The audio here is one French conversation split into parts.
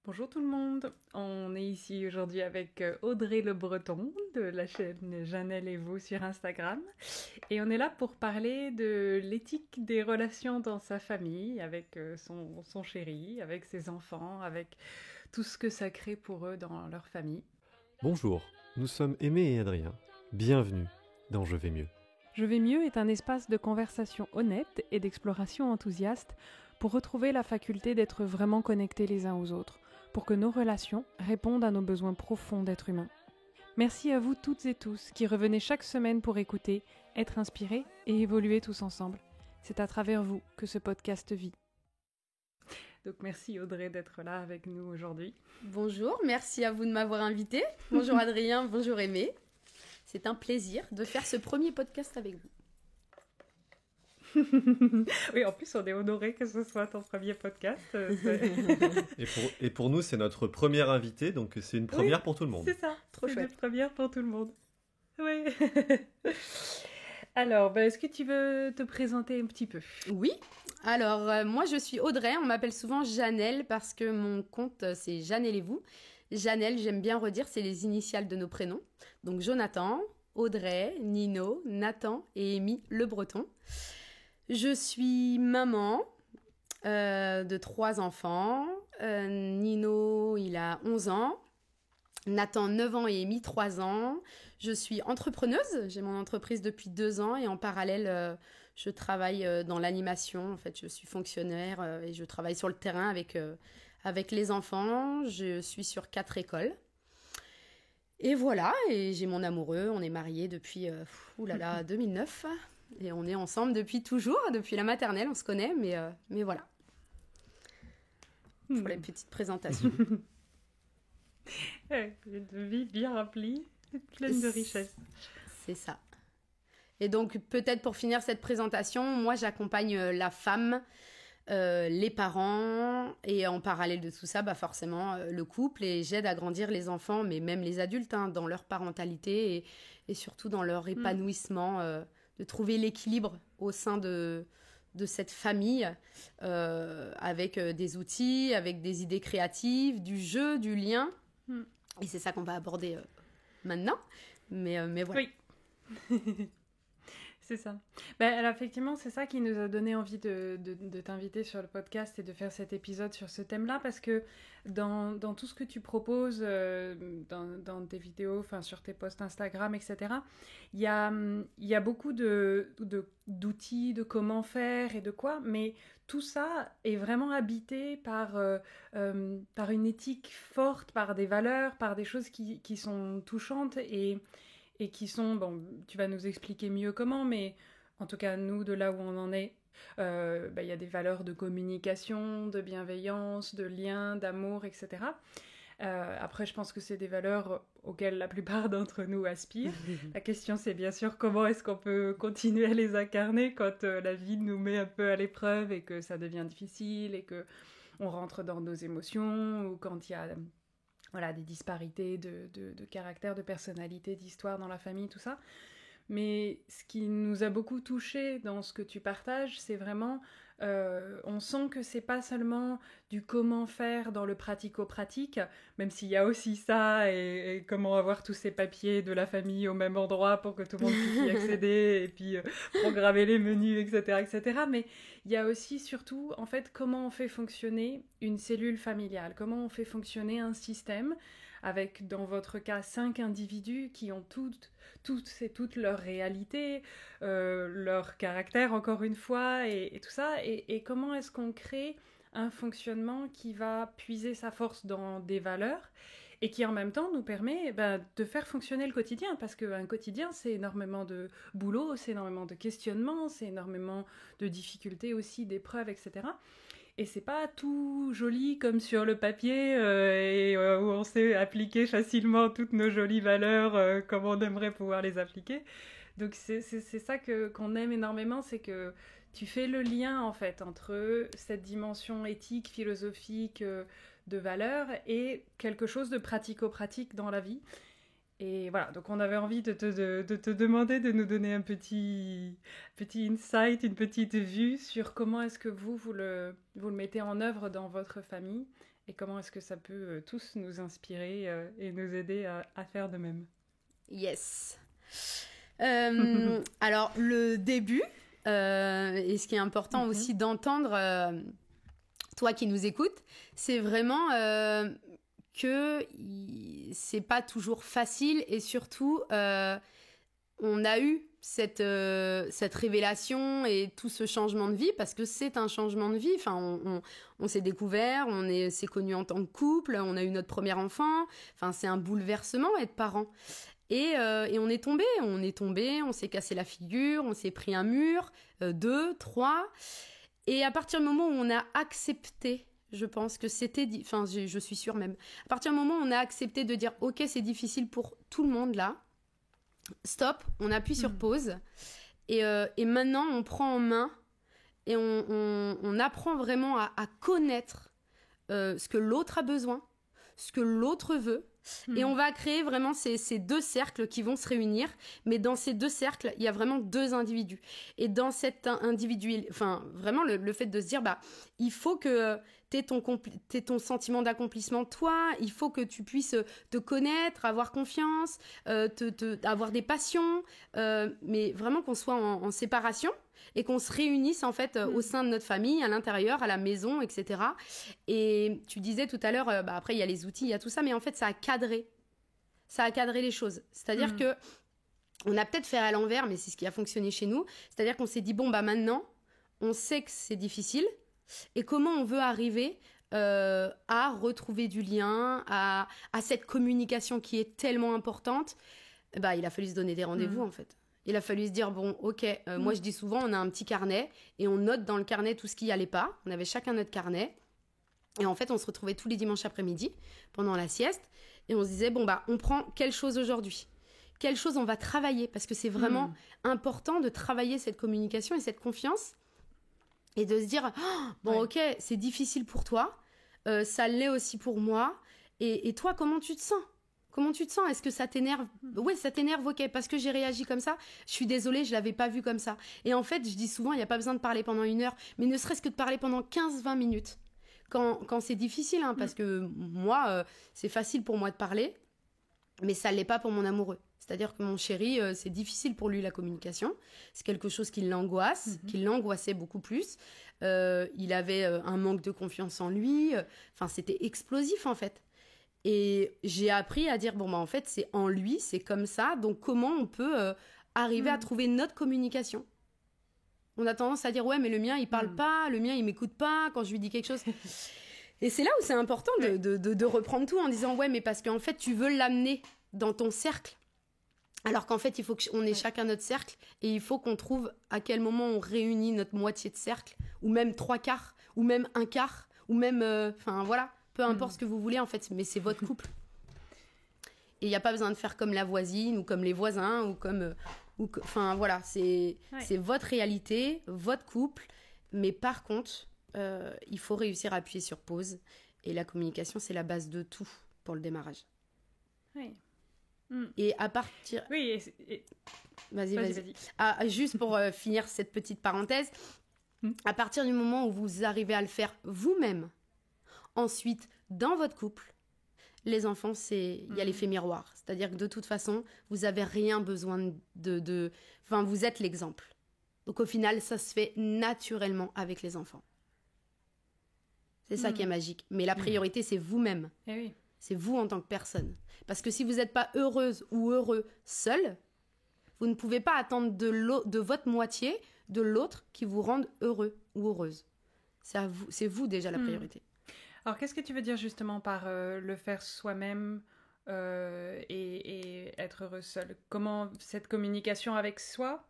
Bonjour tout le monde, on est ici aujourd'hui avec Audrey Le Breton de la chaîne Janelle et vous sur Instagram et on est là pour parler de l'éthique des relations dans sa famille avec son chéri, avec ses enfants, avec tout ce que ça crée pour eux dans leur famille. Bonjour, nous sommes Aimé et Adrien. Bienvenue dans Je vais mieux. Je vais mieux est un espace de conversation honnête et d'exploration enthousiaste pour retrouver la faculté d'être vraiment connectés les uns aux autres, pour que nos relations répondent à nos besoins profonds d'être humains. Merci à vous toutes et tous qui revenez chaque semaine pour écouter, être inspirés et évoluer tous ensemble. C'est à travers vous que ce podcast vit. Donc merci Audrey d'être là avec nous aujourd'hui. Bonjour, merci à vous de m'avoir invité. Bonjour Adrien, bonjour Aimé. C'est un plaisir de faire ce premier podcast avec vous. Oui, en plus on est honoré que ce soit ton premier podcast. Et pour nous, c'est notre première invitée, donc c'est une première pour tout le monde. C'est ça, Trop c'est chouette. une première pour tout le monde. Oui. Alors, est-ce que tu veux te présenter un petit peu? Oui, alors moi je suis Audrey, on m'appelle souvent Janelle parce que mon compte c'est Janelle et vous. Janelle, j'aime bien redire, c'est les initiales de nos prénoms. Donc Jonathan, Audrey, Nino, Nathan et Amy Le Breton. Je suis maman de 3 enfants. Nino, il a 11 ans. Nathan, 9 ans et Amy, 3 ans. Je suis entrepreneuse. J'ai mon entreprise depuis 2 ans et en parallèle, je travaille dans l'animation. En fait, je suis fonctionnaire et je travaille sur le terrain avec les enfants. Je suis sur 4 écoles. Et voilà, et j'ai mon amoureux. On est mariés depuis 2009. Et on est ensemble depuis toujours, depuis la maternelle, on se connaît, mais voilà. Pour les petites présentations. Une vie bien remplie, pleine de richesses. C'est ça. Et donc, peut-être pour finir cette présentation, moi, j'accompagne la femme, les parents, et en parallèle de tout ça, forcément, le couple, et j'aide à grandir les enfants, mais même les adultes, dans leur parentalité et surtout dans leur épanouissement, de trouver l'équilibre au sein de cette famille avec des outils, avec des idées créatives, du jeu, du lien. Et c'est ça qu'on va aborder maintenant. Mais voilà. Oui. C'est ça. Alors, effectivement, c'est ça qui nous a donné envie de t'inviter sur le podcast et de faire cet épisode sur ce thème-là, parce que dans tout ce que tu proposes, dans tes vidéos, sur tes posts Instagram, etc., il y a beaucoup d'outils, de comment faire et de quoi, mais tout ça est vraiment habité par une éthique forte, par des valeurs, par des choses qui sont touchantes et qui sont, tu vas nous expliquer mieux comment, mais en tout cas, nous, de là où on en est, y a des valeurs de communication, de bienveillance, de lien, d'amour, etc. Après, je pense que c'est des valeurs auxquelles la plupart d'entre nous aspirent. La question, c'est bien sûr comment est-ce qu'on peut continuer à les incarner quand la vie nous met un peu à l'épreuve et que ça devient difficile et qu'on rentre dans nos émotions ou quand il y a... des disparités de caractère, de personnalité, d'histoire dans la famille, tout ça. Mais ce qui nous a beaucoup touchés dans ce que tu partages, c'est vraiment, on sent que c'est pas seulement du comment faire dans le pratico-pratique, même s'il y a aussi ça, et comment avoir tous ces papiers de la famille au même endroit pour que tout le monde puisse y accéder, et puis programmer les menus, etc., etc. Mais il y a aussi surtout, en fait, comment on fait fonctionner une cellule familiale, comment on fait fonctionner un système avec, dans votre cas, 5 individus qui ont toutes leurs réalités, leur caractère, encore une fois, et tout ça, et comment est-ce qu'on crée un fonctionnement qui va puiser sa force dans des valeurs et qui en même temps nous permet de faire fonctionner le quotidien, parce qu'un quotidien, c'est énormément de boulot, c'est énormément de questionnements, c'est énormément de difficultés aussi, d'épreuves, etc. Et c'est pas tout joli comme sur le papier où on sait appliquer facilement toutes nos jolies valeurs comme on aimerait pouvoir les appliquer. Donc c'est ça qu'on aime énormément, c'est que tu fais le lien en fait entre cette dimension éthique, philosophique, de valeurs et quelque chose de pratico-pratique dans la vie. Et voilà, donc on avait envie de te demander de nous donner un petit insight, une petite vue sur comment est-ce que vous le mettez en œuvre dans votre famille et comment est-ce que ça peut tous nous inspirer et nous aider à faire de même. Yes. Alors, le début, et ce qui est important aussi d'entendre, toi qui nous écoutes, c'est vraiment que c'est pas toujours facile et surtout, on a eu cette révélation et tout ce changement de vie parce que c'est un changement de vie. Enfin, on s'est découvert, s'est connus en tant que couple, on a eu notre premier enfant. Enfin, c'est un bouleversement être parent. Et on est tombé, on s'est cassé la figure, on s'est pris un mur, 2, 3. Et à partir du moment où on a accepté, je pense que c'était... Enfin, je suis sûre même. À partir du moment où on a accepté de dire « Ok, c'est difficile pour tout le monde là. Stop, on appuie sur pause. Et maintenant, on prend en main et on apprend vraiment à connaître ce que l'autre a besoin, ce que l'autre veut. Et on va créer vraiment ces deux cercles qui vont se réunir. Mais dans ces deux cercles, il y a vraiment deux individus. Et dans cet individu, enfin, vraiment le fait de se dire, il faut que t'aies ton sentiment d'accomplissement, toi. Il faut que tu puisses te connaître, avoir confiance, avoir des passions. Mais vraiment qu'on soit en séparation. Et qu'on se réunisse en fait au sein de notre famille, à l'intérieur, à la maison, etc. Et tu disais tout à l'heure, après il y a les outils, il y a tout ça, mais en fait ça a cadré les choses. C'est-à-dire que on a peut-être fait à l'envers, mais c'est ce qui a fonctionné chez nous. C'est-à-dire qu'on s'est dit maintenant, on sait que c'est difficile, et comment on veut arriver à retrouver du lien, à cette communication qui est tellement importante. Il a fallu se donner des rendez-vous en fait. Il a fallu se dire, bon, ok, moi je dis souvent, on a un petit carnet et on note dans le carnet tout ce qui allait pas. On avait chacun notre carnet. Et en fait, on se retrouvait tous les dimanches après-midi pendant la sieste. Et on se disait, on prend quelle chose aujourd'hui ? Quelle chose on va travailler ? Parce que c'est vraiment important de travailler cette communication et cette confiance. Et de se dire, ok, c'est difficile pour toi. Ça l'est aussi pour moi. Et toi, comment tu te sens ? Comment tu te sens ? Est-ce que ça t'énerve ? Oui, ça t'énerve, ok, parce que j'ai réagi comme ça. Je suis désolée, je l'avais pas vu comme ça. Et en fait, je dis souvent, il n'y a pas besoin de parler pendant 1 heure, mais ne serait-ce que de parler pendant 15-20 minutes. Quand c'est difficile, parce que moi, c'est facile pour moi de parler, mais ça ne l'est pas pour mon amoureux. C'est-à-dire que mon chéri, c'est difficile pour lui la communication. C'est quelque chose qui l'angoisse, qui l'angoissait beaucoup plus. Il avait un manque de confiance en lui. Enfin, c'était explosif en fait. Et j'ai appris à dire, en fait, c'est en lui, c'est comme ça. Donc, comment on peut arriver à trouver notre communication ? On a tendance à dire, ouais, mais le mien, il parle pas, le mien, il m'écoute pas quand je lui dis quelque chose. Et c'est là où c'est important de reprendre tout en disant, ouais, mais parce qu'en fait, tu veux l'amener dans ton cercle. Alors qu'en fait, il faut qu'on ait chacun notre cercle et il faut qu'on trouve à quel moment on réunit notre moitié de cercle, ou même 3/4, ou même 1/4, ou même... Enfin, voilà. Peu importe ce que vous voulez, en fait, mais c'est votre couple. Et il n'y a pas besoin de faire comme la voisine ou comme les voisins ou comme... Enfin, voilà, c'est votre réalité, votre couple. Mais par contre, il faut réussir à appuyer sur pause. Et la communication, c'est la base de tout pour le démarrage. Oui. Et à partir... Oui, Vas-y. Juste pour finir cette petite parenthèse, à partir du moment où vous arrivez à le faire vous-même, ensuite, dans votre couple, les enfants, il y a l'effet miroir. C'est-à-dire que de toute façon, vous n'avez rien besoin Enfin, vous êtes l'exemple. Donc au final, ça se fait naturellement avec les enfants. C'est ça qui est magique. Mais la priorité, c'est vous-même. Eh oui. C'est vous en tant que personne. Parce que si vous n'êtes pas heureuse ou heureux seul, vous ne pouvez pas attendre de votre moitié, de l'autre, qui vous rende heureux ou heureuse. C'est vous déjà la priorité. Alors, qu'est-ce que tu veux dire justement par le faire soi-même et être heureux seul ? Comment cette communication avec soi ?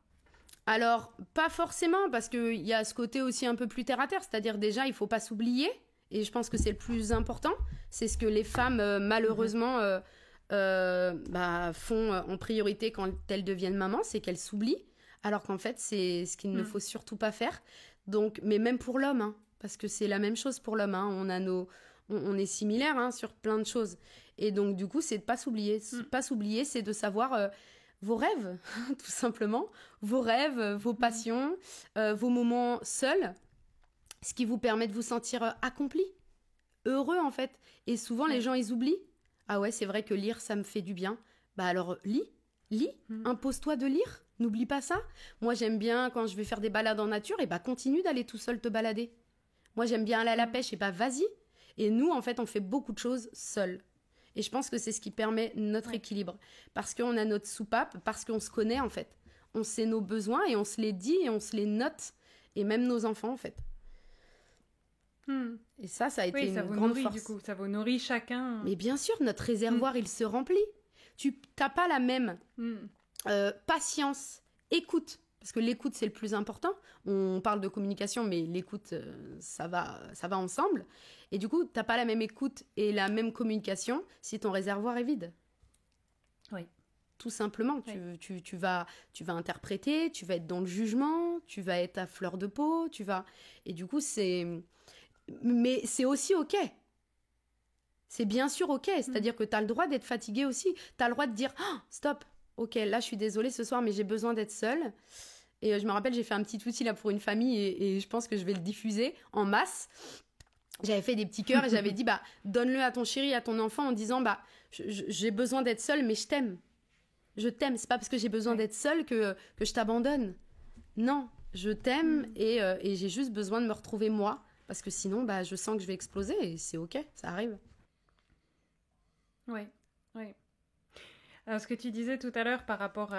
Alors, pas forcément, parce qu'il y a ce côté aussi un peu plus terre-à-terre. C'est-à-dire déjà, il ne faut pas s'oublier. Et je pense que c'est le plus important. C'est ce que les femmes, malheureusement, font en priorité quand elles deviennent mamans, c'est qu'elles s'oublient. Alors qu'en fait, c'est ce qu'il ne faut surtout pas faire. Donc, mais même pour l'homme, parce que c'est la même chose pour l'homme. On on est similaires hein, sur plein de choses. Et donc, du coup, c'est de pas s'oublier. Pas s'oublier, c'est de savoir vos rêves, tout simplement. Vos rêves, vos passions, vos moments seuls, ce qui vous permet de vous sentir accompli, heureux, en fait. Et souvent, les gens, ils oublient. Ah ouais, c'est vrai que lire, ça me fait du bien. Bah alors, lis, impose-toi de lire. N'oublie pas ça. Moi, j'aime bien, quand je vais faire des balades en nature, et bah continue d'aller tout seul te balader. Moi, j'aime bien aller à la pêche, et bah vas-y. Et nous, en fait, on fait beaucoup de choses seuls. Et je pense que c'est ce qui permet notre équilibre. Parce qu'on a notre soupape, parce qu'on se connaît, en fait. On sait nos besoins, et on se les dit, et on se les note. Et même nos enfants, en fait. Et ça a été une grande force. Du coup, ça vous nourrit chacun. Mais bien sûr, notre réservoir, il se remplit. Tu n'as pas la même patience, écoute. Parce que l'écoute, c'est le plus important. On parle de communication, mais l'écoute, ça va ensemble. Et du coup, tu n'as pas la même écoute et la même communication si ton réservoir est vide. Oui. Tout simplement. Oui. Tu vas interpréter, tu vas être dans le jugement, tu vas être à fleur de peau, Et du coup, Mais c'est aussi OK. C'est bien sûr OK. C'est-à-dire que tu as le droit d'être fatigué aussi. Tu as le droit de dire oh, « Stop, OK, là, je suis désolée ce soir, mais j'ai besoin d'être seule. » Et je me rappelle, j'ai fait un petit outil là pour une famille et je pense que je vais le diffuser en masse. J'avais fait des petits cœurs et j'avais dit donne-le à ton chéri, à ton enfant en disant j'ai besoin d'être seule, mais je t'aime. Je t'aime. C'est pas parce que j'ai besoin d'être seule que je t'abandonne. Non, je t'aime et j'ai juste besoin de me retrouver moi. Parce que sinon, je sens que je vais exploser et c'est OK, ça arrive. Oui. Alors, ce que tu disais tout à l'heure par rapport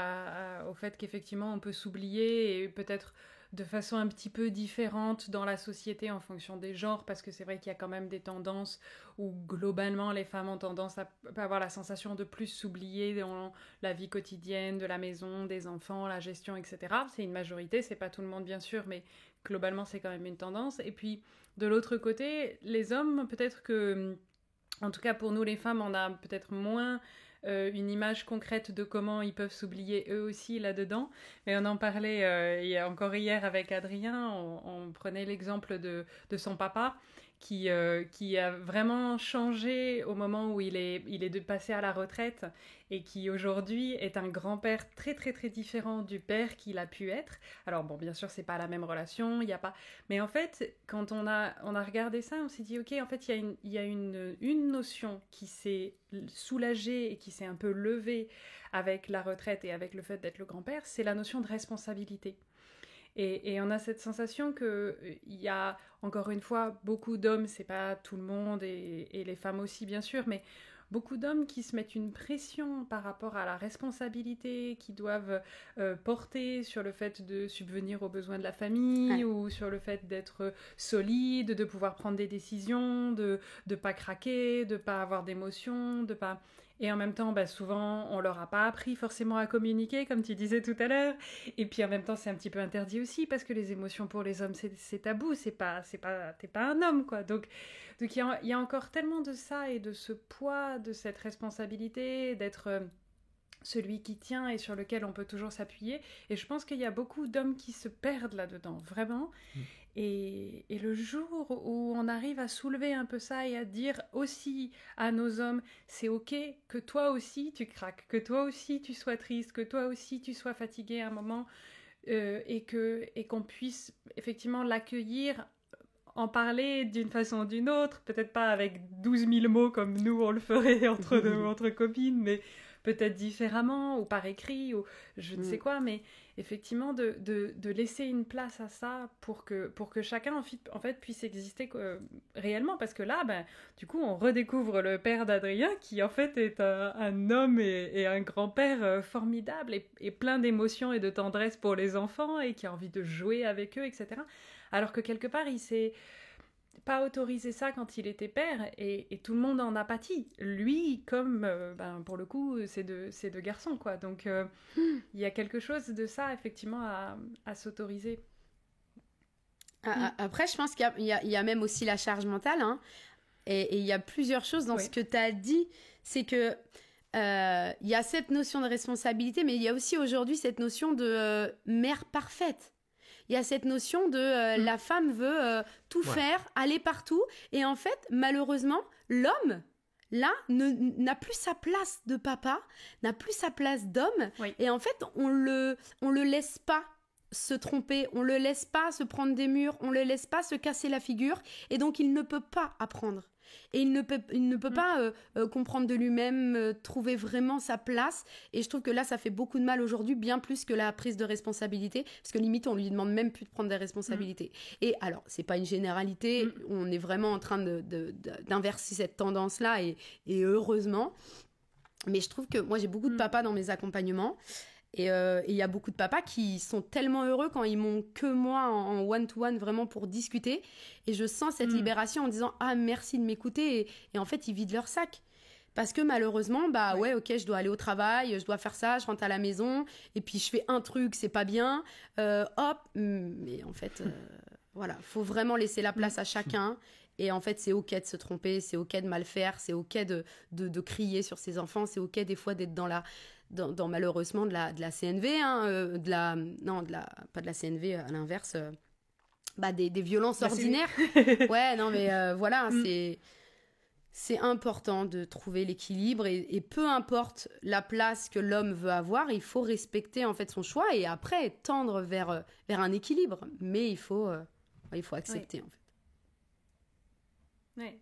au fait qu'effectivement, on peut s'oublier et peut-être de façon un petit peu différente dans la société en fonction des genres, parce que c'est vrai qu'il y a quand même des tendances où globalement les femmes ont tendance à avoir la sensation de plus s'oublier dans la vie quotidienne, de la maison, des enfants, la gestion, etc. C'est une majorité, c'est pas tout le monde bien sûr, mais globalement c'est quand même une tendance. Et puis de l'autre côté, les hommes, peut-être que, en tout cas pour nous les femmes, on a peut-être moins une image concrète de comment ils peuvent s'oublier eux aussi là-dedans. Mais on en parlait encore hier avec Adrien, on prenait l'exemple de son papa qui a vraiment changé au moment où il est passé à la retraite et qui aujourd'hui est un grand-père très très très différent du père qu'il a pu être. Alors bon, bien sûr, c'est pas la même relation, il y a pas... Mais en fait, quand on a regardé ça, on s'est dit, ok, en fait, il y a une notion qui s'est soulagée et qui s'est un peu levée avec la retraite et avec le fait d'être le grand-père, c'est la notion de responsabilité. Et on a cette sensation qu'il y a, encore une fois, beaucoup d'hommes, c'est pas tout le monde, et les femmes aussi, bien sûr, mais beaucoup d'hommes qui se mettent une pression par rapport à la responsabilité qu'ils doivent porter sur le fait de subvenir aux besoins de la famille, ou sur le fait d'être solide, de pouvoir prendre des décisions, de pas craquer, de pas avoir d'émotions, de pas... Et en même temps, souvent, on leur a pas appris forcément à communiquer, comme tu disais tout à l'heure. Et puis en même temps, c'est un petit peu interdit aussi, parce que les émotions pour les hommes, c'est tabou. T'es pas un homme, quoi. Donc il y a encore tellement de ça et de ce poids, de cette responsabilité, d'être celui qui tient et sur lequel on peut toujours s'appuyer. Et je pense qu'il y a beaucoup d'hommes qui se perdent là-dedans, vraiment. Et le jour où on arrive à soulever un peu ça et à dire aussi à nos hommes, c'est ok que toi aussi tu craques, que toi aussi tu sois triste, que toi aussi tu sois fatigué à un moment, et qu'on puisse effectivement l'accueillir, en parler d'une façon ou d'une autre, peut-être pas avec 12 000 mots comme nous on le ferait entre copines, mais peut-être différemment, ou par écrit, ou je ne sais quoi, mais effectivement de laisser une place à ça pour que chacun en fait puisse exister réellement, parce que là, du coup, on redécouvre le père d'Adrien, qui en fait est un homme et un grand-père formidable, et plein d'émotions et de tendresse pour les enfants, et qui a envie de jouer avec eux, etc. Alors que quelque part, il s'est pas autorisé ça quand il était père, et tout le monde en a pâti. Lui, comme, pour le coup, c'est deux garçons, quoi. Donc, il y a quelque chose de ça, effectivement, à s'autoriser. Après, je pense qu'il y a même aussi la charge mentale, hein. Et il y a plusieurs choses dans ce que tu as dit. C'est que il y a cette notion de responsabilité, mais il y a aussi aujourd'hui cette notion de mère parfaite. il y a cette notion de la femme veut tout faire, aller partout. Et en fait, malheureusement, l'homme, là, n'a plus sa place de papa, n'a plus sa place d'homme. Oui. Et en fait, on le laisse pas se tromper, on le laisse pas se prendre des murs, on le laisse pas se casser la figure. Et donc, il ne peut pas apprendre. Et il ne peut pas comprendre de lui-même, trouver vraiment sa place. Et je trouve que là, ça fait beaucoup de mal aujourd'hui, bien plus que la prise de responsabilité. Parce que limite, on lui demande même plus de prendre des responsabilités. Et alors, c'est pas une généralité. On est vraiment en train d'inverser cette tendance-là. Et heureusement. Mais je trouve que moi, j'ai beaucoup de papas dans mes accompagnements. Et il y a beaucoup de papas qui sont tellement heureux quand ils m'ont que moi en one-to-one vraiment pour discuter. Et je sens cette libération en disant « Ah, merci de m'écouter ». Et en fait, ils vident leur sac. Parce que malheureusement, ouais, ok, je dois aller au travail, je dois faire ça, je rentre à la maison, et puis je fais un truc, c'est pas bien. Mais en fait, voilà, faut vraiment laisser la place à chacun. Et en fait, c'est ok de se tromper, c'est ok de mal faire, c'est ok de crier sur ses enfants, c'est ok des fois d'être dans malheureusement de la CNV, hein, pas de la CNV, à l'inverse, des violences ordinaires. Ouais, non, mais voilà, c'est important de trouver l'équilibre et peu importe la place que l'homme veut avoir, il faut respecter en fait son choix et après tendre vers un équilibre. Mais il faut accepter en fait. Oui.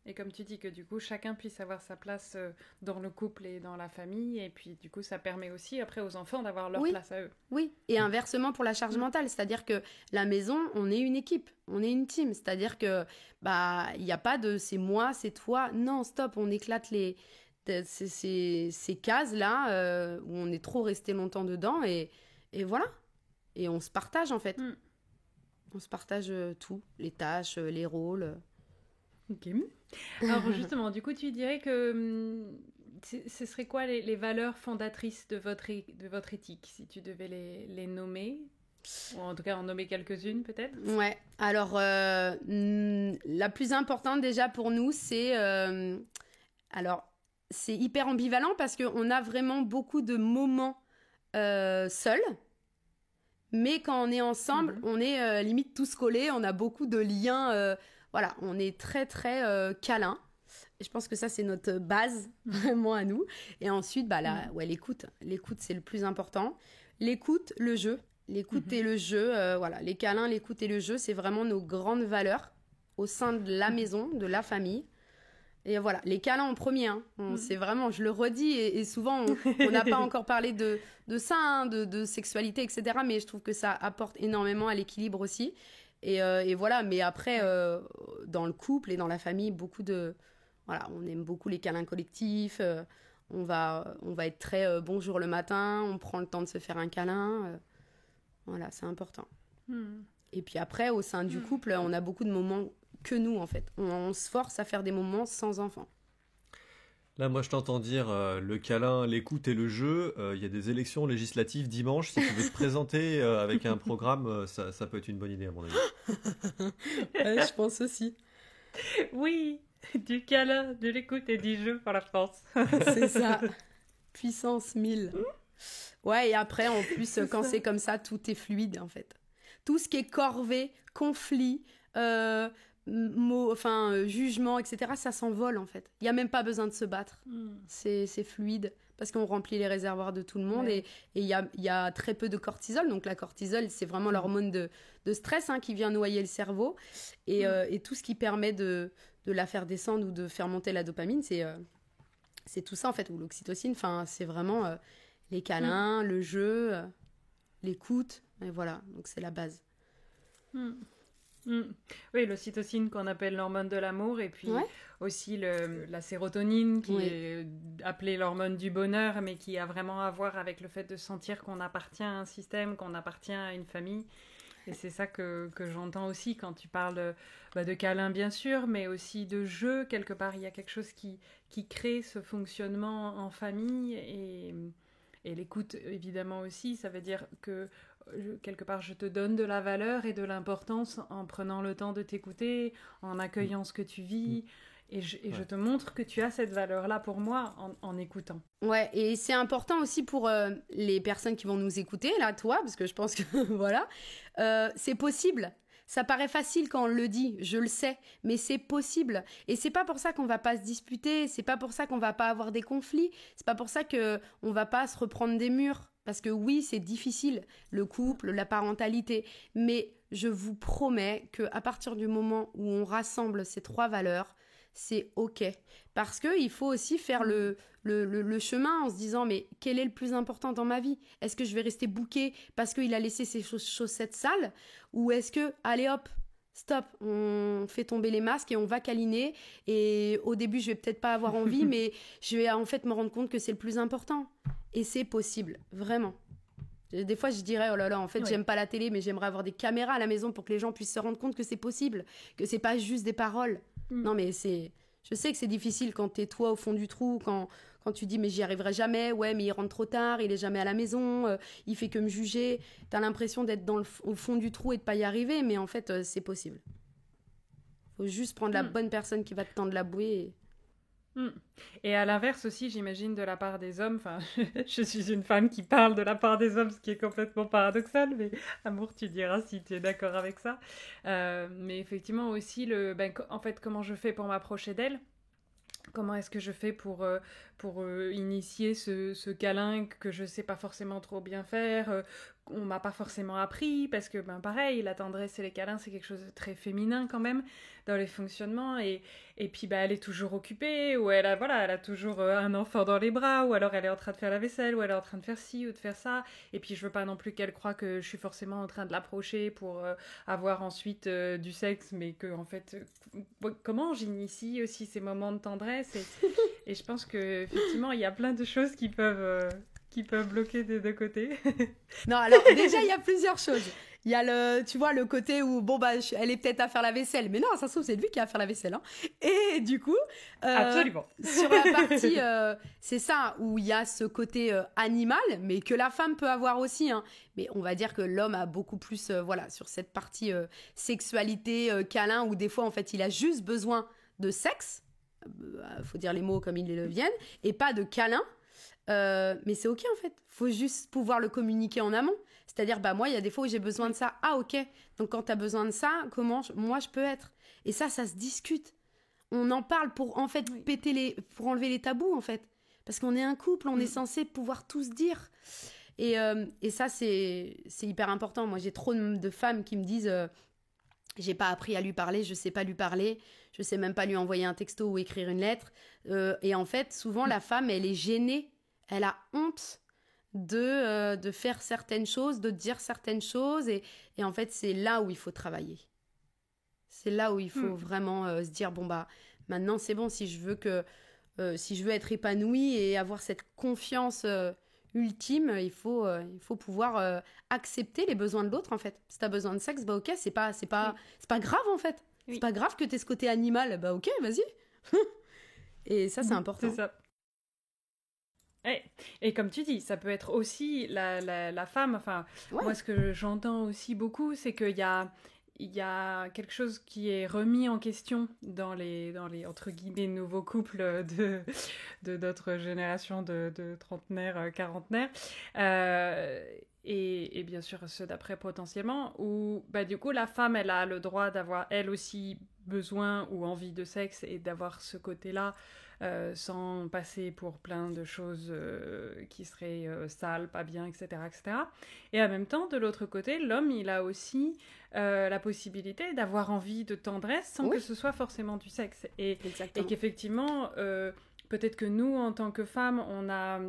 Et comme tu dis que du coup, chacun puisse avoir sa place dans le couple et dans la famille. Et puis du coup, ça permet aussi après aux enfants d'avoir leur place à eux. Oui, et inversement pour la charge mentale. C'est-à-dire que la maison, on est une équipe, on est une team. C'est-à-dire que il n'y a pas de c'est moi, c'est toi. Non, stop, on éclate ces cases-là où on est trop resté longtemps dedans. Et voilà. Et on se partage en fait. On se partage tout, les tâches, les rôles. Ok. Alors justement, du coup, tu dirais que ce serait quoi les valeurs fondatrices de votre éthique, si tu devais les nommer, ou en tout cas en nommer quelques-unes peut-être? Ouais, alors la plus importante déjà pour nous, c'est hyper ambivalent parce qu'on a vraiment beaucoup de moments seuls. Mais quand on est ensemble, on est limite tous collés, on a beaucoup de liens... Voilà, on est très, très câlin. Et je pense que ça, c'est notre base, vraiment, à nous. Et ensuite, l'écoute. L'écoute, c'est le plus important. L'écoute, le jeu. L'écoute et le jeu, voilà. Les câlins, l'écoute et le jeu, c'est vraiment nos grandes valeurs au sein de la maison, de la famille. Et voilà, les câlins en premier. Hein. C'est vraiment, je le redis, et souvent, on n'a pas encore parlé de ça, hein, de sexualité, etc. Mais je trouve que ça apporte énormément à l'équilibre aussi. Et voilà, mais après, dans le couple et dans la famille, on aime beaucoup les câlins collectifs, on va être très bonjour le matin, on prend le temps de se faire un câlin, voilà, c'est important. Et puis après, au sein du couple, on a beaucoup de moments que nous, en fait. On se force à faire des moments sans enfants. Là, moi, je t'entends dire le câlin, l'écoute et le jeu. Il y a des élections législatives dimanche. Si tu veux te présenter avec un programme, ça peut être une bonne idée, à mon avis. Je pense aussi. Oui, du câlin, de l'écoute et du jeu pour la France. C'est ça. Puissance 1000. Ouais, et après, en plus, quand c'est comme ça, tout est fluide, en fait. Tout ce qui est corvée, conflit... jugement, etc., ça s'envole en fait. Il n'y a même pas besoin de se battre. C'est fluide parce qu'on remplit les réservoirs de tout le monde et il y a très peu de cortisol. Donc la cortisol, c'est vraiment l'hormone de stress qui vient noyer le cerveau et tout ce qui permet de la faire descendre ou de faire monter la dopamine, c'est tout ça en fait, ou l'oxytocine. Enfin, c'est vraiment les câlins, le jeu, l'écoute, et voilà. Donc c'est la base. Oui, l'ocytocine qu'on appelle l'hormone de l'amour et puis aussi la sérotonine qui est appelée l'hormone du bonheur mais qui a vraiment à voir avec le fait de sentir qu'on appartient à un système, qu'on appartient à une famille. Et c'est ça que j'entends aussi quand tu parles de câlin bien sûr, mais aussi de jeu. Quelque part, il y a quelque chose qui crée ce fonctionnement en famille et l'écoute évidemment aussi. Ça veut dire que quelque part, je te donne de la valeur et de l'importance en prenant le temps de t'écouter, en accueillant ce que tu vis. je te montre que tu as cette valeur-là pour moi en écoutant. Ouais, et c'est important aussi pour les personnes qui vont nous écouter, là, toi, parce que je pense que, voilà, c'est possible. Ça paraît facile quand on le dit, je le sais, mais c'est possible. Et c'est pas pour ça qu'on va pas se disputer, c'est pas pour ça qu'on va pas avoir des conflits, c'est pas pour ça qu'on va pas se reprendre des murs. Parce que oui, c'est difficile, le couple, la parentalité, mais je vous promets qu'à partir du moment où on rassemble ces 3 valeurs, c'est OK. Parce qu'il faut aussi faire le chemin en se disant, mais quel est le plus important dans ma vie ? Est-ce que je vais rester bouquée parce qu'il a laissé ses chaussettes sales ? Ou est-ce que, allez hop, stop, on fait tomber les masques et on va câliner. Et au début, je vais peut-être pas avoir envie, mais je vais en fait me rendre compte que c'est le plus important. Et c'est possible, vraiment. Des fois, je dirais, oh là là, en fait, j'aime pas la télé, mais j'aimerais avoir des caméras à la maison pour que les gens puissent se rendre compte que c'est possible, que c'est pas juste des paroles. Non, mais je sais que c'est difficile quand t'es toi au fond du trou, quand tu dis, mais j'y arriverai jamais, ouais, mais il rentre trop tard, il est jamais à la maison, il fait que me juger. T'as l'impression d'être au fond du trou et de pas y arriver, mais en fait, c'est possible. Faut juste prendre la bonne personne qui va te tendre la bouée. Et à l'inverse aussi, j'imagine, de la part des hommes, enfin, je suis une femme qui parle de la part des hommes, ce qui est complètement paradoxal, mais Amour, tu diras si tu es d'accord avec ça. Mais effectivement aussi, en fait, comment je fais pour m'approcher d'elle ? Comment est-ce que je fais pour initier ce câlin que je sais pas forcément trop bien faire, on m'a pas forcément appris, parce que pareil, la tendresse et les câlins, c'est quelque chose de très féminin quand même dans les fonctionnements, et puis elle est toujours occupée, ou elle a toujours un enfant dans les bras, ou alors elle est en train de faire la vaisselle, ou elle est en train de faire ci ou de faire ça, et puis je veux pas non plus qu'elle croie que je suis forcément en train de l'approcher pour avoir ensuite du sexe, mais que en fait, comment j'initie aussi ces moments de tendresse, et je pense que effectivement il y a plein de choses qui peuvent bloquer des deux côtés. Non, alors déjà il y a plusieurs choses. Il y a tu vois, le côté où, elle est peut-être à faire la vaisselle. Mais non, ça se trouve, c'est lui qui a à faire la vaisselle. Hein. Et du coup... absolument. Sur la partie, c'est ça, où il y a ce côté animal, mais que la femme peut avoir aussi. Hein. Mais on va dire que l'homme a beaucoup plus, sur cette partie sexualité, câlin, où des fois, en fait, il a juste besoin de sexe. Faut dire les mots comme ils le viennent. Et pas de câlin. Mais c'est OK, en fait. Faut juste pouvoir le communiquer en amont. C'est-à-dire, moi, il y a des fois où j'ai besoin de ça. Ah, OK. Donc, quand tu as besoin de ça, comment moi, je peux être ? Et ça se discute. On en parle pour, en fait, pour enlever les tabous, en fait. Parce qu'on est un couple, on est censé pouvoir tout se dire. Et ça, c'est hyper important. Moi, j'ai trop de femmes qui me disent j'ai pas appris à lui parler, je sais pas lui parler, je sais même pas lui envoyer un texto ou écrire une lettre. Et en fait, souvent, la femme, elle est gênée. Elle a honte de faire certaines choses, de dire certaines choses, et en fait c'est là où il faut travailler. C'est là où il faut vraiment se dire maintenant c'est bon, si je veux être épanouie et avoir cette confiance ultime, il faut pouvoir accepter les besoins de l'autre en fait. Si t'as besoin de sexe, OK, c'est pas grave en fait. Oui. C'est pas grave que t'aies ce côté animal, OK, vas-y. Et ça c'est important. C'est ça. Et comme tu dis, ça peut être aussi la femme, enfin, moi ce que j'entends aussi beaucoup, c'est qu'il y a quelque chose qui est remis en question dans les entre guillemets nouveaux couples de notre génération de trentenaires, quarantenaires, et bien sûr ceux d'après potentiellement, où du coup la femme elle a le droit d'avoir elle aussi besoin ou envie de sexe et d'avoir ce côté-là sans passer pour plein de choses qui seraient sales, pas bien, etc., etc. Et en même temps, de l'autre côté, l'homme, il a aussi la possibilité d'avoir envie de tendresse sans que ce soit forcément du sexe. Et qu'effectivement, peut-être que nous, en tant que femmes, on a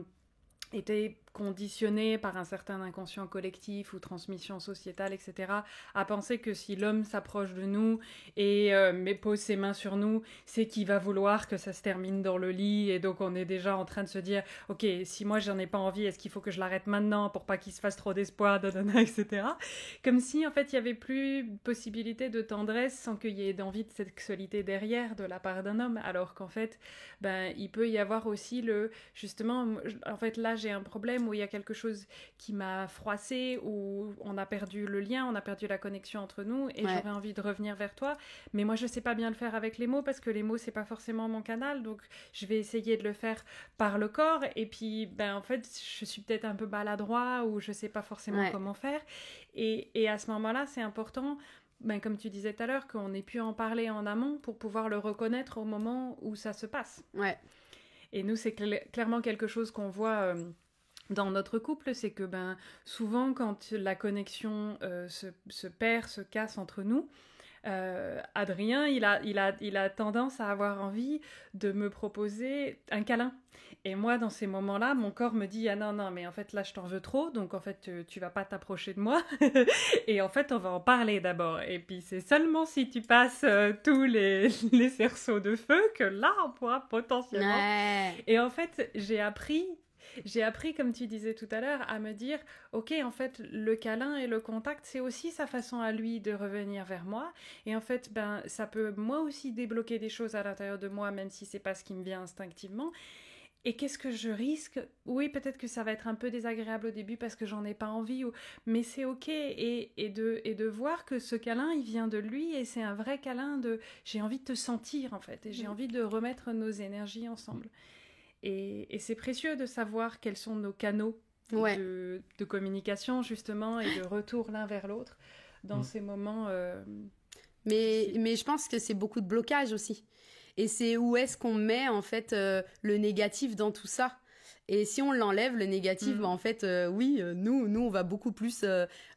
été conditionnés par un certain inconscient collectif ou transmission sociétale, etc., à penser que si l'homme s'approche de nous et pose ses mains sur nous, c'est qu'il va vouloir que ça se termine dans le lit, et donc on est déjà en train de se dire « Ok, si moi j'en ai pas envie, est-ce qu'il faut que je l'arrête maintenant pour pas qu'il se fasse trop d'espoir, etc. » Comme si en fait il y avait plus possibilité de tendresse sans qu'il y ait d'envie de sexualité derrière de la part d'un homme, alors qu'en fait il peut y avoir aussi justement, en fait là j'ai un problème problème, où il y a quelque chose qui m'a froissé, où on a perdu le lien, on a perdu la connexion entre nous, et Ouais. j'aurais envie de revenir vers toi. Mais moi, je sais pas bien le faire avec les mots, parce que les mots, c'est pas forcément mon canal, donc je vais essayer de le faire par le corps, et puis, en fait, je suis peut-être un peu maladroit, ou je sais pas forcément Ouais. comment faire. Et à ce moment-là, c'est important, comme tu disais tout à l'heure, qu'on ait pu en parler en amont pour pouvoir le reconnaître au moment où ça se passe. Ouais. Et nous, c'est clairement quelque chose qu'on voit dans notre couple, c'est que souvent, quand la connexion se perd, se casse entre nous, Adrien, il a tendance à avoir envie de me proposer un câlin. Et moi, dans ces moments-là, mon corps me dit « Ah non, mais en fait, là, je t'en veux trop, donc en fait, tu vas pas t'approcher de moi. Et en fait, on va en parler d'abord. Et puis, c'est seulement si tu passes tous les cerceaux de feu que là, on pourra potentiellement... » Ouais. Et en fait, j'ai appris, comme tu disais tout à l'heure, à me dire, ok, en fait, le câlin et le contact, c'est aussi sa façon à lui de revenir vers moi. Et en fait, ça peut moi aussi débloquer des choses à l'intérieur de moi, même si c'est pas ce qui me vient instinctivement. Et qu'est-ce que je risque ? Oui, peut-être que ça va être un peu désagréable au début parce que j'en ai pas envie, mais c'est ok. Et de voir que ce câlin, il vient de lui et c'est un vrai câlin de j'ai envie de te sentir en fait et j'ai envie de remettre nos énergies ensemble. Et c'est précieux de savoir quels sont nos canaux Ouais. de communication justement et de retour l'un vers l'autre dans ces moments. Mais je pense que c'est beaucoup de blocage aussi. Et c'est où est-ce qu'on met en fait le négatif dans tout ça. Et si on l'enlève, le négatif, en fait, nous, on va beaucoup plus...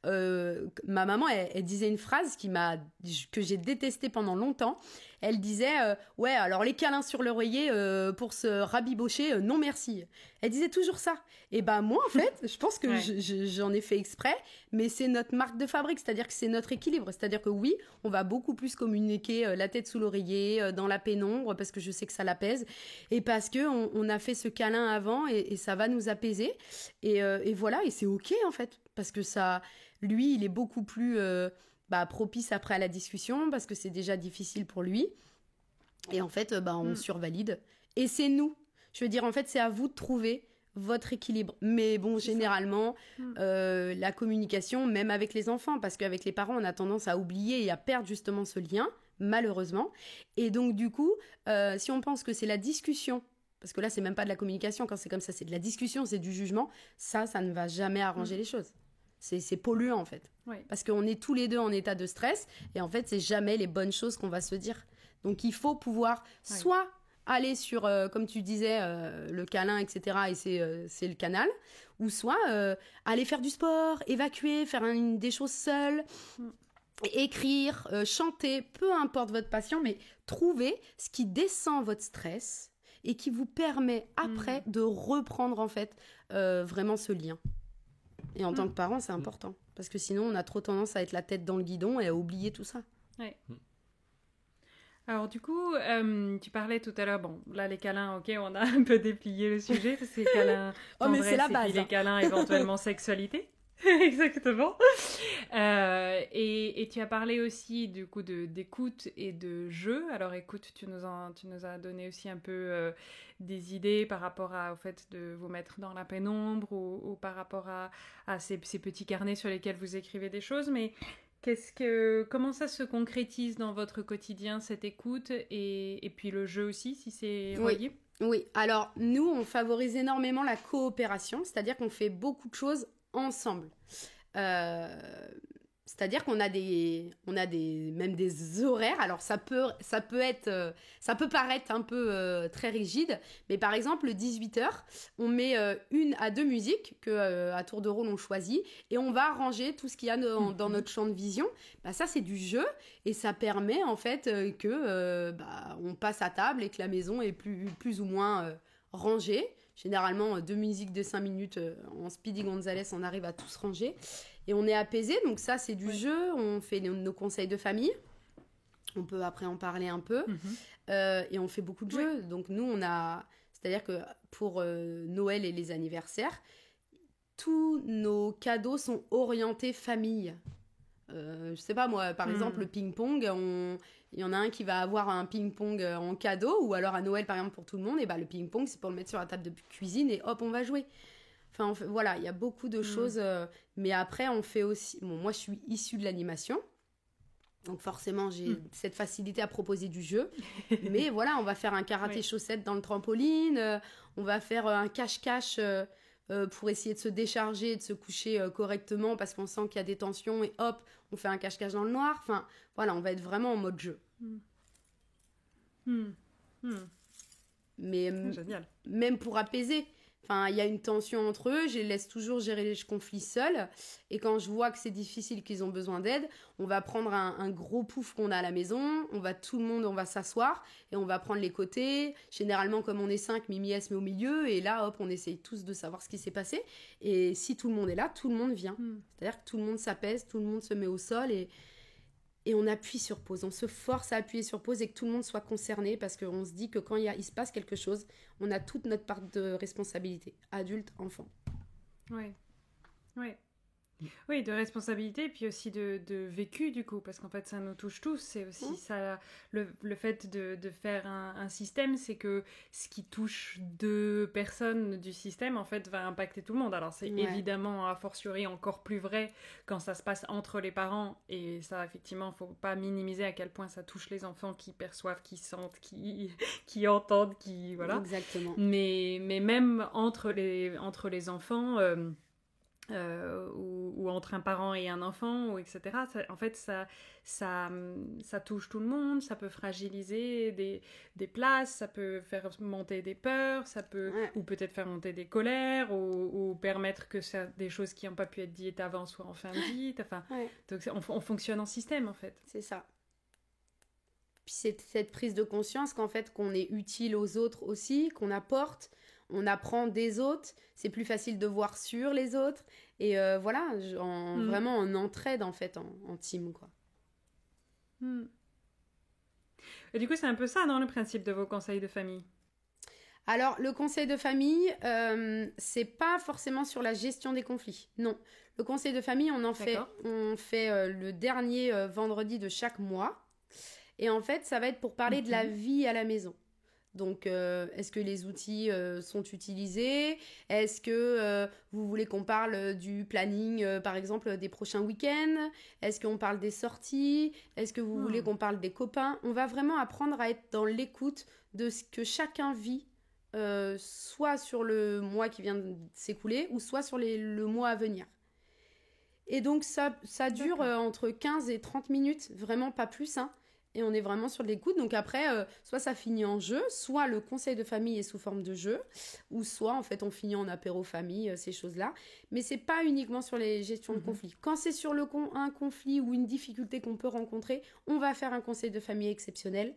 ma maman, elle disait une phrase que j'ai détestée pendant longtemps. Elle disait, ouais, alors les câlins sur l'oreiller pour se rabibocher, non merci. Elle disait toujours ça. Et moi, en fait, je pense que Ouais. j'en ai fait exprès, mais c'est notre marque de fabrique, c'est-à-dire que c'est notre équilibre. C'est-à-dire que oui, on va beaucoup plus communiquer la tête sous l'oreiller, dans la pénombre, parce que je sais que ça l'apaise, et parce qu'on a fait ce câlin avant, et ça va nous apaiser. Et voilà, et c'est OK, en fait, parce que ça, lui, il est beaucoup plus propice après à la discussion, parce que c'est déjà difficile pour lui. Et en fait, on survalide. Et c'est nous. Je veux dire, en fait, c'est à vous de trouver votre équilibre. Mais bon, généralement, la communication, même avec les enfants, parce qu'avec les parents, on a tendance à oublier et à perdre justement ce lien, malheureusement. Et donc, du coup, si on pense que c'est la discussion, parce que là, c'est même pas de la communication, quand c'est comme ça, c'est de la discussion, c'est du jugement, ça ne va jamais arranger les choses. C'est polluant, en fait. Oui. Parce qu'on est tous les deux en état de stress, et en fait, c'est jamais les bonnes choses qu'on va se dire. Donc, il faut pouvoir soit aller sur, comme tu disais, le câlin, etc., et c'est le canal, ou soit aller faire du sport, évacuer, faire des choses seules, écrire, chanter, peu importe votre passion, mais trouver ce qui descend votre stress et qui vous permet après de reprendre en fait vraiment ce lien. Et en tant que parent, c'est important. Parce que sinon, on a trop tendance à être la tête dans le guidon et à oublier tout ça. Ouais. Alors du coup, tu parlais tout à l'heure, bon, là les câlins, ok, on a un peu déplié le sujet, parce que les câlins mais c'est la et base. puis les câlins éventuellement sexualité. Exactement. Et tu as parlé aussi du coup d'écoute et de jeu. Alors écoute, tu nous as donné aussi un peu des idées par rapport au fait de vous mettre dans la pénombre ou par rapport à ces petits carnets sur lesquels vous écrivez des choses. Mais comment ça se concrétise dans votre quotidien, cette écoute et puis le jeu aussi, si c'est relié? Oui, alors nous, on favorise énormément la coopération, c'est-à-dire qu'on fait beaucoup de choses ensemble. C'est-à-dire qu'on a même des horaires. Alors ça peut paraître un peu très rigide, mais par exemple le 18h, on met 1 à 2 musiques que à tour de rôle on choisit et on va ranger tout ce qu'il y a dans notre champ de vision. Ça c'est du jeu et ça permet en fait que on passe à table et que la maison est plus ou moins rangée. Généralement, 2 musiques de 5 minutes en Speedy Gonzales, on arrive à tous ranger. Et on est apaisé, donc ça, c'est du jeu. On fait nos conseils de famille. On peut après en parler un peu. Et on fait beaucoup de jeux. Donc nous, c'est-à-dire que pour Noël et les anniversaires, tous nos cadeaux sont orientés famille. Je sais pas, moi, par exemple, le ping-pong, il y en a un qui va avoir un ping-pong en cadeau, ou alors à Noël, par exemple, pour tout le monde, et le ping-pong, c'est pour le mettre sur la table de cuisine, et hop, on va jouer. Enfin, voilà, il y a beaucoup de choses. Mais après, on fait aussi... Bon, moi, je suis issue de l'animation. Donc forcément, j'ai cette facilité à proposer du jeu. Mais voilà, on va faire un karaté-chaussette dans le trampoline. On va faire un cache-cache pour essayer de se décharger, de se coucher correctement parce qu'on sent qu'il y a des tensions. Et hop, on fait un cache-cache dans le noir. Enfin, voilà, on va être vraiment en mode jeu. Mais Génial. même pour apaiser... Enfin, il y a une tension entre eux, je les laisse toujours gérer les conflits seuls. Et quand je vois que c'est difficile, qu'ils ont besoin d'aide, on va prendre un gros pouf qu'on a à la maison, tout le monde, on va s'asseoir et on va prendre les côtés. Généralement, comme on est 5, Mimi, elle se met au milieu et là, hop, on essaye tous de savoir ce qui s'est passé. Et si tout le monde est là, tout le monde vient. C'est-à-dire que tout le monde s'apaise, tout le monde se met au sol et on appuie sur pause, on se force à appuyer sur pause et que tout le monde soit concerné parce qu'on se dit que quand il se passe quelque chose, on a toute notre part de responsabilité, adulte, enfant. Oui, oui. Oui, de responsabilité, puis aussi de vécu, du coup, parce qu'en fait, ça nous touche tous. C'est aussi ça, le fait de faire un système, c'est que ce qui touche 2 personnes du système, en fait, va impacter tout le monde. Alors, c'est évidemment, a fortiori, encore plus vrai quand ça se passe entre les parents, et ça, effectivement, il ne faut pas minimiser à quel point ça touche les enfants qui perçoivent, qui sentent, qui entendent, qui... Voilà. Exactement. Mais même entre les enfants... ou entre un parent et un enfant, ou etc. En fait, ça touche tout le monde, ça peut fragiliser des places, ça peut faire monter des peurs, ça peut, ou peut-être faire monter des colères, ou permettre que des choses qui n'ont pas pu être dites avant soient enfin dites. Enfin, donc on fonctionne en système, en fait. C'est ça. Puis c'est cette prise de conscience qu'en fait, qu'on est utile aux autres aussi, qu'on apporte, on apprend des autres, c'est plus facile de voir sur les autres, et voilà, vraiment en entraide en fait, en team, quoi. Et du coup, c'est un peu ça, non, le principe de vos conseils de famille? Alors, le conseil de famille, c'est pas forcément sur la gestion des conflits, non. Le conseil de famille, on fait le dernier vendredi de chaque mois, et en fait, ça va être pour parler de la vie à la maison. Donc, est-ce que les outils sont utilisés? Est-ce que vous voulez qu'on parle du planning, par exemple, des prochains week-ends? Est-ce qu'on parle des sorties? Est-ce que vous voulez qu'on parle des copains? On va vraiment apprendre à être dans l'écoute de ce que chacun vit, soit sur le mois qui vient de s'écouler, ou soit sur le mois à venir. Et donc, ça dure entre 15 et 30 minutes, vraiment pas plus, hein. Et on est vraiment sur l'écoute. Donc après, soit ça finit en jeu, soit le conseil de famille est sous forme de jeu, ou soit en fait on finit en apéro famille, ces choses-là. Mais c'est pas uniquement sur les gestions de conflits. Quand c'est sur un conflit ou une difficulté qu'on peut rencontrer, on va faire un conseil de famille exceptionnel.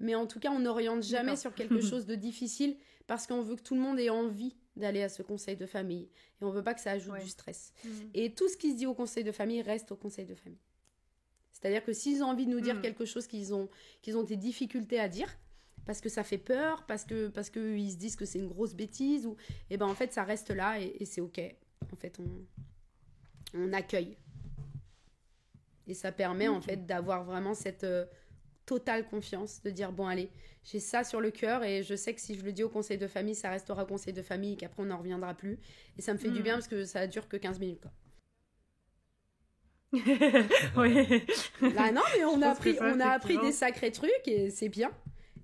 Mais en tout cas, on n'oriente jamais sur quelque chose de difficile parce qu'on veut que tout le monde ait envie d'aller à ce conseil de famille. Et on veut pas que ça ajoute du stress. Et tout ce qui se dit au conseil de famille reste au conseil de famille. C'est-à-dire que s'ils ont envie de nous dire quelque chose qu'ils ont des difficultés à dire, parce que ça fait peur, parce qu'ils se disent que c'est une grosse bêtise, et ben en fait ça reste là et c'est ok. En fait on accueille. Et ça permet en fait d'avoir vraiment cette totale confiance, de dire bon allez, j'ai ça sur le cœur et je sais que si je le dis au conseil de famille, ça restera au conseil de famille et qu'après on n'en reviendra plus. Et ça me fait du bien parce que ça dure que 15 minutes quoi. Oui. Là, non, mais on a appris des sacrés trucs et c'est bien.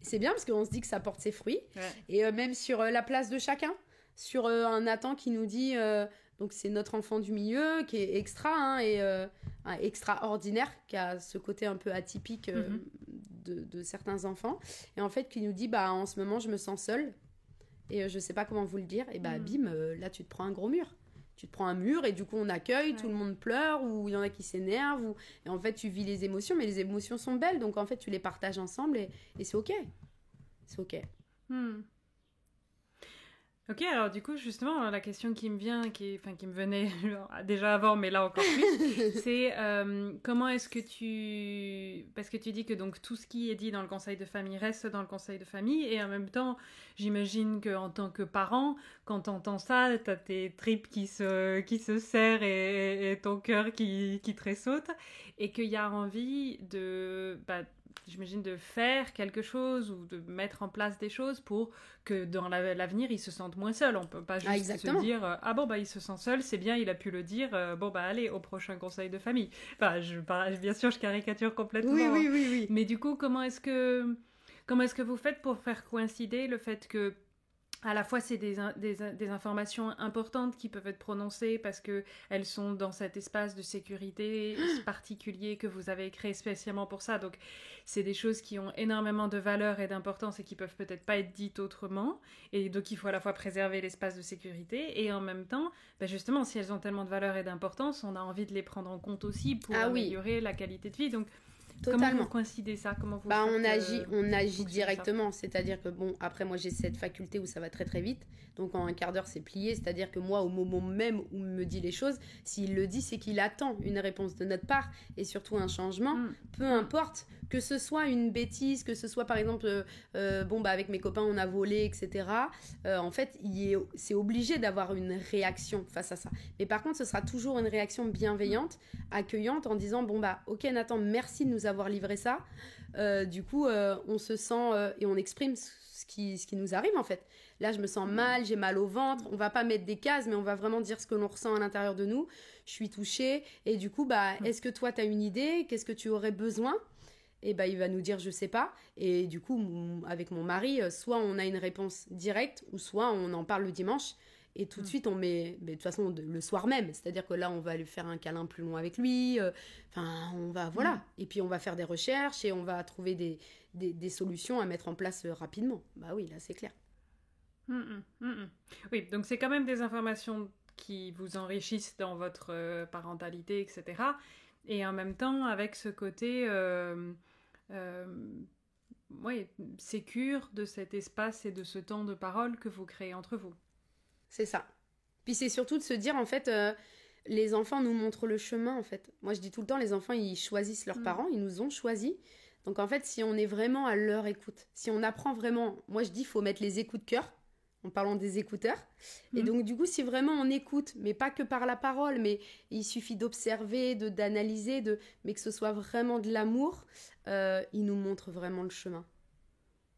C'est bien parce qu'on se dit que ça porte ses fruits. Et même sur la place de chacun, sur un Nathan qui nous dit, donc c'est notre enfant du milieu, qui est extra, et extraordinaire, qui a ce côté un peu atypique de certains enfants. Et en fait, qui nous dit, bah en ce moment, je me sens seule et je sais pas comment vous le dire. Et bah bim, là, tu te prends un gros mur. Tu te prends un mur et du coup on accueille, tout le monde pleure ou il y en a qui s'énervent et en fait tu vis les émotions mais les émotions sont belles donc en fait tu les partages ensemble et c'est ok. C'est ok. Ok, alors du coup, justement, la question qui me vient, qui me venait déjà avant, mais là encore plus, c'est comment est-ce que parce que tu dis que donc tout ce qui est dit dans le conseil de famille reste dans le conseil de famille, et en même temps, j'imagine qu'en tant que parent, quand t'entends ça, t'as tes tripes qui se serrent et ton cœur qui tressaute, et qu'il y a envie de... j'imagine, de faire quelque chose ou de mettre en place des choses pour que dans l'avenir, il se sente moins seul. On peut pas juste se dire ah bon, bah il se sent seul, c'est bien, il a pu le dire, bon, bah allez, au prochain conseil de famille. Enfin, bien sûr, je caricature complètement. Oui. Mais du coup, comment est-ce que vous faites pour faire coïncider le fait que à la fois, c'est des informations importantes qui peuvent être prononcées parce qu'elles sont dans cet espace de sécurité particulier que vous avez créé spécialement pour ça. Donc, c'est des choses qui ont énormément de valeur et d'importance et qui peuvent peut-être pas être dites autrement. Et donc, il faut à la fois préserver l'espace de sécurité et en même temps, justement, si elles ont tellement de valeur et d'importance, on a envie de les prendre en compte aussi pour améliorer la qualité de vie. Donc, totalement. Comment vous coïncidez ça? Comment vous on agit directement. C'est-à-dire que, bon, après, moi, j'ai cette faculté où ça va très, très vite. Donc, en un quart d'heure, c'est plié. C'est-à-dire que moi, au moment même où il me dit les choses, s'il le dit, c'est qu'il attend une réponse de notre part et surtout un changement. Peu importe, que ce soit une bêtise, que ce soit, par exemple, avec mes copains, on a volé, etc. En fait, c'est obligé d'avoir une réaction face à ça. Mais par contre, ce sera toujours une réaction bienveillante, accueillante, en disant, ok, Nathan, merci de nous avoir livré ça. Du coup, on se sent et on exprime ce qui nous arrive, en fait. Là, je me sens mal, j'ai mal au ventre. On va pas mettre des cases, mais on va vraiment dire ce que l'on ressent à l'intérieur de nous. Je suis touchée. Et du coup, est-ce que toi, tu as une idée? Qu'est-ce que tu aurais besoin? Et il va nous dire je sais pas. Et du coup, avec mon mari, soit on a une réponse directe, ou soit on en parle le dimanche. Et tout de suite, on met, de toute façon, le soir même. C'est-à-dire que là, on va lui faire un câlin plus long avec lui. On va, voilà. Et puis, on va faire des recherches et on va trouver des solutions à mettre en place rapidement. Bah oui, là, c'est clair. Oui, donc c'est quand même des informations qui vous enrichissent dans votre parentalité, etc. Et en même temps, avec ce côté sécure de cet espace et de ce temps de parole que vous créez entre vous. C'est ça. Puis c'est surtout de se dire, en fait, les enfants nous montrent le chemin, en fait. Moi, je dis tout le temps, les enfants, ils choisissent leurs parents, ils nous ont choisis. Donc, en fait, si on est vraiment à leur écoute, si on apprend vraiment... Moi, je dis, il faut mettre les écoutes-cœurs, en parlant des écouteurs. Et donc, du coup, si vraiment on écoute, mais pas que par la parole, mais il suffit d'observer, d'analyser, mais que ce soit vraiment de l'amour, ils nous montrent vraiment le chemin.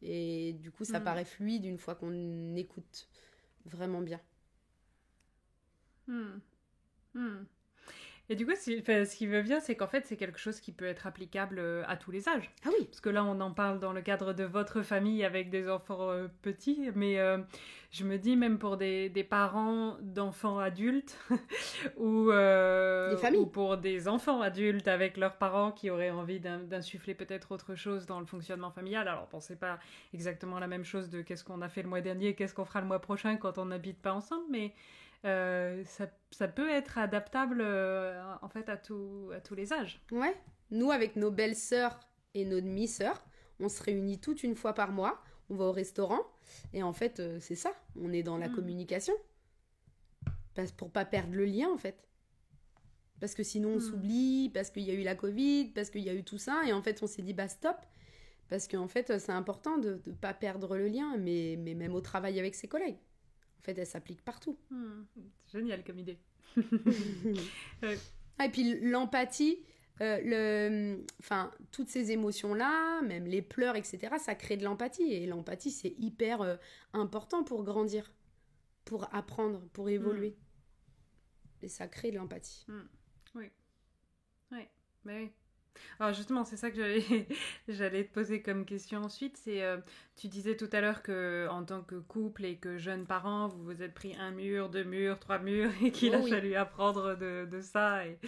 Et du coup, ça paraît fluide une fois qu'on écoute vraiment bien. Et du coup, ce qui veut bien, c'est qu'en fait, c'est quelque chose qui peut être applicable à tous les âges. Ah oui. Parce que là, on en parle dans le cadre de votre famille avec des enfants petits, mais je me dis même pour des parents d'enfants adultes ou pour des enfants adultes avec leurs parents qui auraient envie d'insuffler peut-être autre chose dans le fonctionnement familial. Alors, pensez pas exactement la même chose de qu'est-ce qu'on a fait le mois dernier, qu'est-ce qu'on fera le mois prochain quand on n'habite pas ensemble, mais... ça peut être adaptable en fait à tous les âges. Ouais, nous avec nos belles sœurs et nos demi-sœurs, on se réunit toutes une fois par mois, on va au restaurant et en fait c'est ça, on est dans la communication pour pas perdre le lien en fait. Parce que sinon on s'oublie, parce qu'il y a eu la Covid, parce qu'il y a eu tout ça et en fait on s'est dit stop. Parce qu'en fait c'est important de pas perdre le lien, mais même au travail avec ses collègues. En fait, elle s'applique partout. Génial comme idée. Et puis l'empathie, toutes ces émotions-là, même les pleurs, etc., ça crée de l'empathie. Et l'empathie, c'est hyper important pour grandir, pour apprendre, pour évoluer. Et ça crée de l'empathie. Oui. Mais... Alors justement, c'est ça que j'allais te poser comme question ensuite. C'est, tu disais tout à l'heure qu'en tant que couple et que jeunes parents, vous vous êtes pris 1 mur, 2 murs, 3 murs et qu'il a fallu apprendre de ça. Et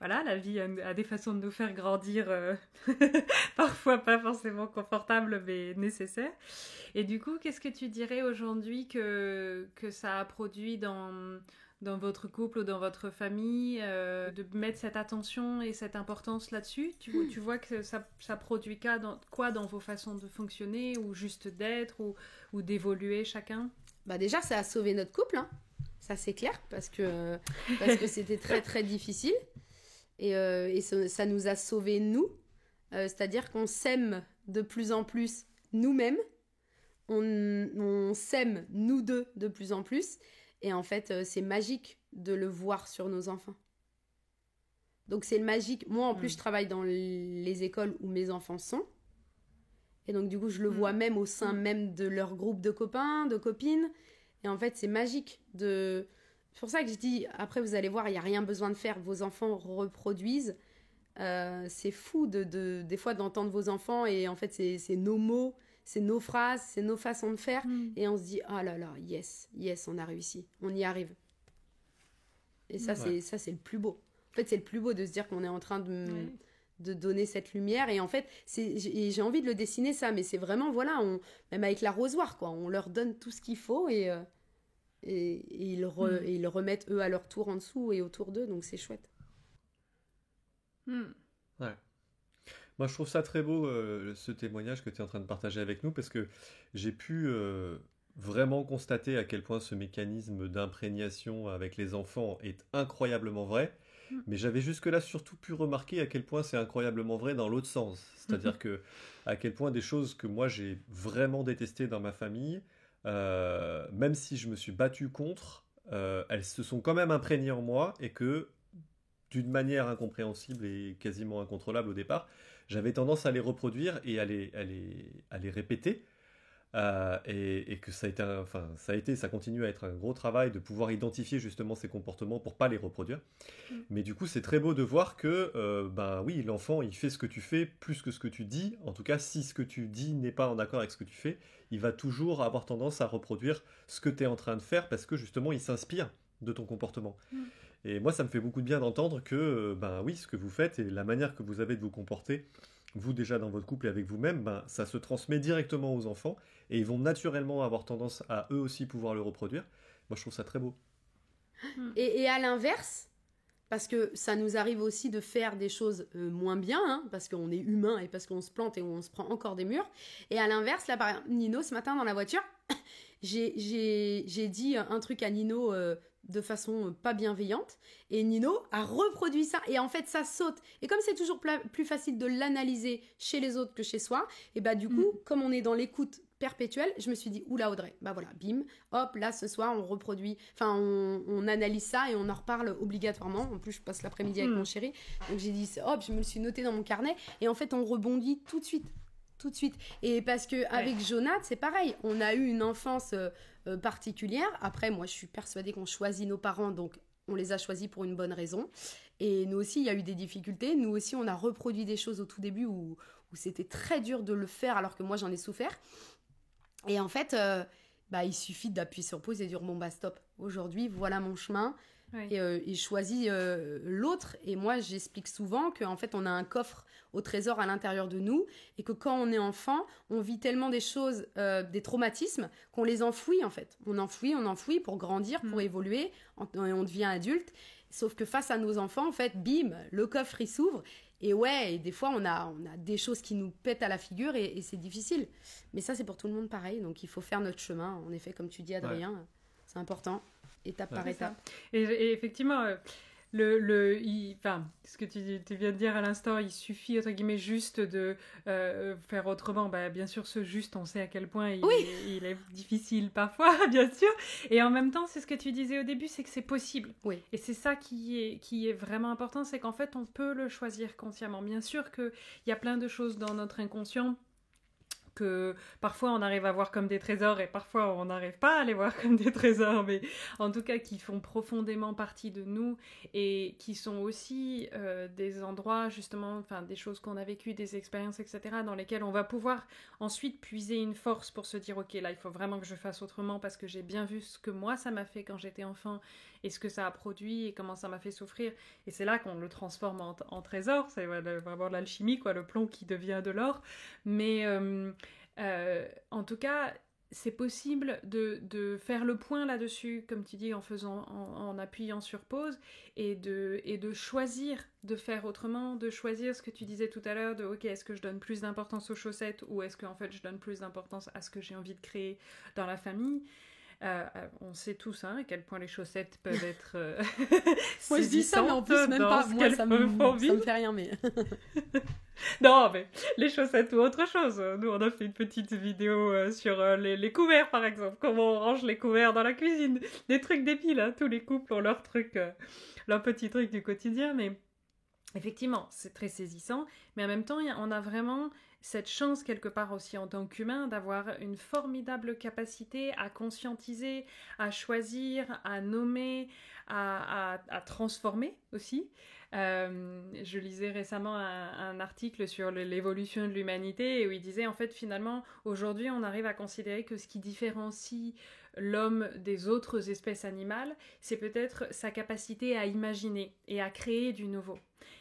voilà, la vie a des façons de nous faire grandir, parfois pas forcément confortables, mais nécessaires. Et du coup, qu'est-ce que tu dirais aujourd'hui que ça a produit dans votre couple ou dans votre famille, de mettre cette attention et cette importance là-dessus? Tu vois que ça produit quoi dans vos façons de fonctionner ou juste d'être ou d'évoluer chacun? Déjà, ça a sauvé notre couple, hein. Ça c'est clair, parce que c'était très très difficile et ça nous a sauvés nous, c'est-à-dire qu'on s'aime de plus en plus nous-mêmes, on s'aime nous deux de plus en plus. Et en fait, c'est magique de le voir sur nos enfants. Donc, c'est magique. Moi, en plus, je travaille dans les écoles où mes enfants sont. Et donc, du coup, je le vois même au sein même de leur groupe de copains, de copines. Et en fait, c'est magique. C'est pour ça que je dis, après, vous allez voir, il n'y a rien besoin de faire. Vos enfants reproduisent. C'est fou des fois d'entendre vos enfants et en fait, c'est nos mots, c'est nos phrases, c'est nos façons de faire. Et on se dit, oh là là, yes, on a réussi. On y arrive. Et ça, c'est le plus beau. En fait, c'est le plus beau de se dire qu'on est en train de donner cette lumière. Et en fait, j'ai envie de le dessiner, ça. Mais c'est vraiment, voilà, même avec l'arrosoir, quoi. On leur donne tout ce qu'il faut et ils le remettent, eux, à leur tour en dessous et autour d'eux. Donc, c'est chouette. Ouais. Moi, je trouve ça très beau, ce témoignage que tu es en train de partager avec nous, parce que j'ai pu vraiment constater à quel point ce mécanisme d'imprégnation avec les enfants est incroyablement vrai, mais j'avais jusque-là surtout pu remarquer à quel point c'est incroyablement vrai dans l'autre sens. C'est-à-dire que à quel point des choses que moi j'ai vraiment détestées dans ma famille, même si je me suis battu contre, elles se sont quand même imprégnées en moi et que d'une manière incompréhensible et quasiment incontrôlable au départ, j'avais tendance à les reproduire et à les répéter. Et que ça continue à être un gros travail de pouvoir identifier justement ces comportements pour pas les reproduire. Mais du coup, c'est très beau de voir que, oui, l'enfant, il fait ce que tu fais plus que ce que tu dis. En tout cas, si ce que tu dis n'est pas en accord avec ce que tu fais, il va toujours avoir tendance à reproduire ce que tu es en train de faire parce que justement, il s'inspire de ton comportement. Et moi, ça me fait beaucoup de bien d'entendre que, oui, ce que vous faites et la manière que vous avez de vous comporter, vous déjà dans votre couple et avec vous-même, ça se transmet directement aux enfants et ils vont naturellement avoir tendance à eux aussi pouvoir le reproduire. Moi, je trouve ça très beau. Et à l'inverse, parce que ça nous arrive aussi de faire des choses moins bien, parce qu'on est humain et parce qu'on se plante et on se prend encore des murs. Et à l'inverse, là, par exemple, Nino, ce matin dans la voiture, j'ai dit un truc à Nino de façon pas bienveillante et Nino a reproduit ça et en fait ça saute et comme c'est toujours plus facile de l'analyser chez les autres que chez soi et du coup comme on est dans l'écoute perpétuelle, je me suis dit oula Audrey, voilà, bim, hop, là ce soir on reproduit, on analyse ça et on en reparle obligatoirement. En plus je passe l'après-midi avec mon chéri, donc j'ai dit hop, je me le suis noté dans mon carnet et en fait on rebondit tout de suite. Et parce que avec Jonathan, c'est pareil. On a eu une enfance particulière. Après, moi, je suis persuadée qu'on choisit nos parents, donc on les a choisis pour une bonne raison. Et nous aussi, il y a eu des difficultés. Nous aussi, on a reproduit des choses au tout début où c'était très dur de le faire, alors que moi, j'en ai souffert. Et en fait, il suffit d'appuyer sur pause et de dire bon, stop. Aujourd'hui, voilà mon chemin. Et je choisis l'autre. Et moi, j'explique souvent qu'en fait, on a un coffre au trésor à l'intérieur de nous et que quand on est enfant, on vit tellement des choses, des traumatismes, qu'on les enfouit en fait. On enfouit pour grandir, pour évoluer. On devient adulte. Sauf que face à nos enfants, en fait, bim, le coffre, il s'ouvre. Et et des fois, on a des choses qui nous pètent à la figure et c'est difficile. Mais ça, c'est pour tout le monde pareil. Donc, il faut faire notre chemin. En effet, comme tu dis, Adrien, c'est important. Étape par étape. Et effectivement, ce que tu viens de dire à l'instant, il suffit, entre guillemets, juste de faire autrement. Bien sûr, ce juste, on sait à quel point il est difficile parfois, bien sûr. Et en même temps, c'est ce que tu disais au début, c'est que c'est possible. Oui. Et c'est ça qui est vraiment important, c'est qu'en fait, on peut le choisir consciemment. Bien sûr qu'il y a plein de choses dans notre inconscient que parfois on arrive à voir comme des trésors et parfois on n'arrive pas à les voir comme des trésors, mais en tout cas qui font profondément partie de nous et qui sont aussi des endroits justement, des choses qu'on a vécues, des expériences, etc., dans lesquelles on va pouvoir ensuite puiser une force pour se dire ok, là il faut vraiment que je fasse autrement parce que j'ai bien vu ce que moi ça m'a fait quand j'étais enfant et ce que ça a produit et comment ça m'a fait souffrir, et c'est là qu'on le transforme en trésor. C'est vraiment l'alchimie, le plomb qui devient de l'or. Mais en tout cas, c'est possible de faire le point là-dessus, comme tu dis, en appuyant sur pause et de choisir de faire autrement, de choisir ce que tu disais tout à l'heure, de ok, est-ce que je donne plus d'importance aux chaussettes ou est-ce qu'en fait je donne plus d'importance à ce que j'ai envie de créer dans la famille. On sait tous à quel point les chaussettes peuvent être moi je dis ça mais en plus même pas moi ça me fait rien mais non mais les chaussettes ou autre chose. Nous on a fait une petite vidéo sur les couverts par exemple, comment on range les couverts dans la cuisine, des trucs débiles, tous les couples ont leur petit truc du quotidien, mais effectivement c'est très saisissant, mais en même temps on a vraiment cette chance quelque part aussi en tant qu'humain d'avoir une formidable capacité à conscientiser, à choisir, à nommer, à transformer aussi. Je lisais récemment un article sur l'évolution de l'humanité où il disait en fait finalement aujourd'hui on arrive à considérer que ce qui différencie l'homme des autres espèces animales, c'est peut-être sa capacité à imaginer et à créer du nouveau.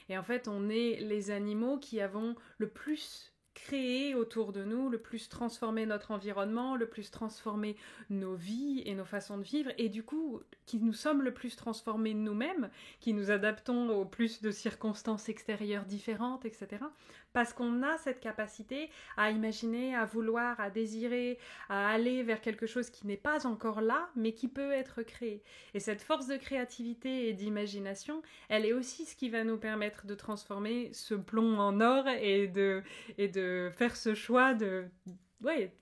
Et en fait on est les animaux qui avons le plus créé autour de nous, le plus transformé notre environnement, le plus transformé nos vies et nos façons de vivre, et du coup, qui nous sommes le plus transformés nous-mêmes, qui nous adaptons au plus de circonstances extérieures différentes, etc. Parce qu'on a cette capacité à imaginer, à vouloir, à désirer, à aller vers quelque chose qui n'est pas encore là, mais qui peut être créé. Et cette force de créativité et d'imagination, elle est aussi ce qui va nous permettre de transformer ce plomb en or et de faire ce choix de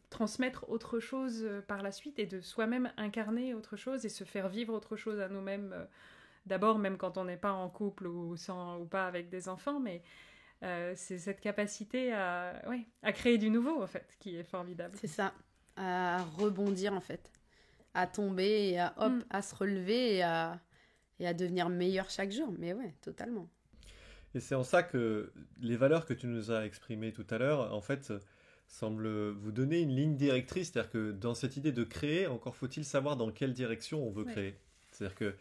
transmettre autre chose par la suite et de soi-même incarner autre chose et se faire vivre autre chose à nous-mêmes. D'abord, même quand on n'est pas en couple ou pas avec des enfants, mais c'est cette capacité à créer du nouveau, en fait, qui est formidable. C'est ça, à rebondir, en fait, à tomber et à se relever et à devenir meilleur chaque jour. Mais ouais, totalement. Et c'est en ça que les valeurs que tu nous as exprimées tout à l'heure, en fait, semblent vous donner une ligne directrice. C'est-à-dire que dans cette idée de créer, encore faut-il savoir dans quelle direction on veut créer. C'est-à-dire que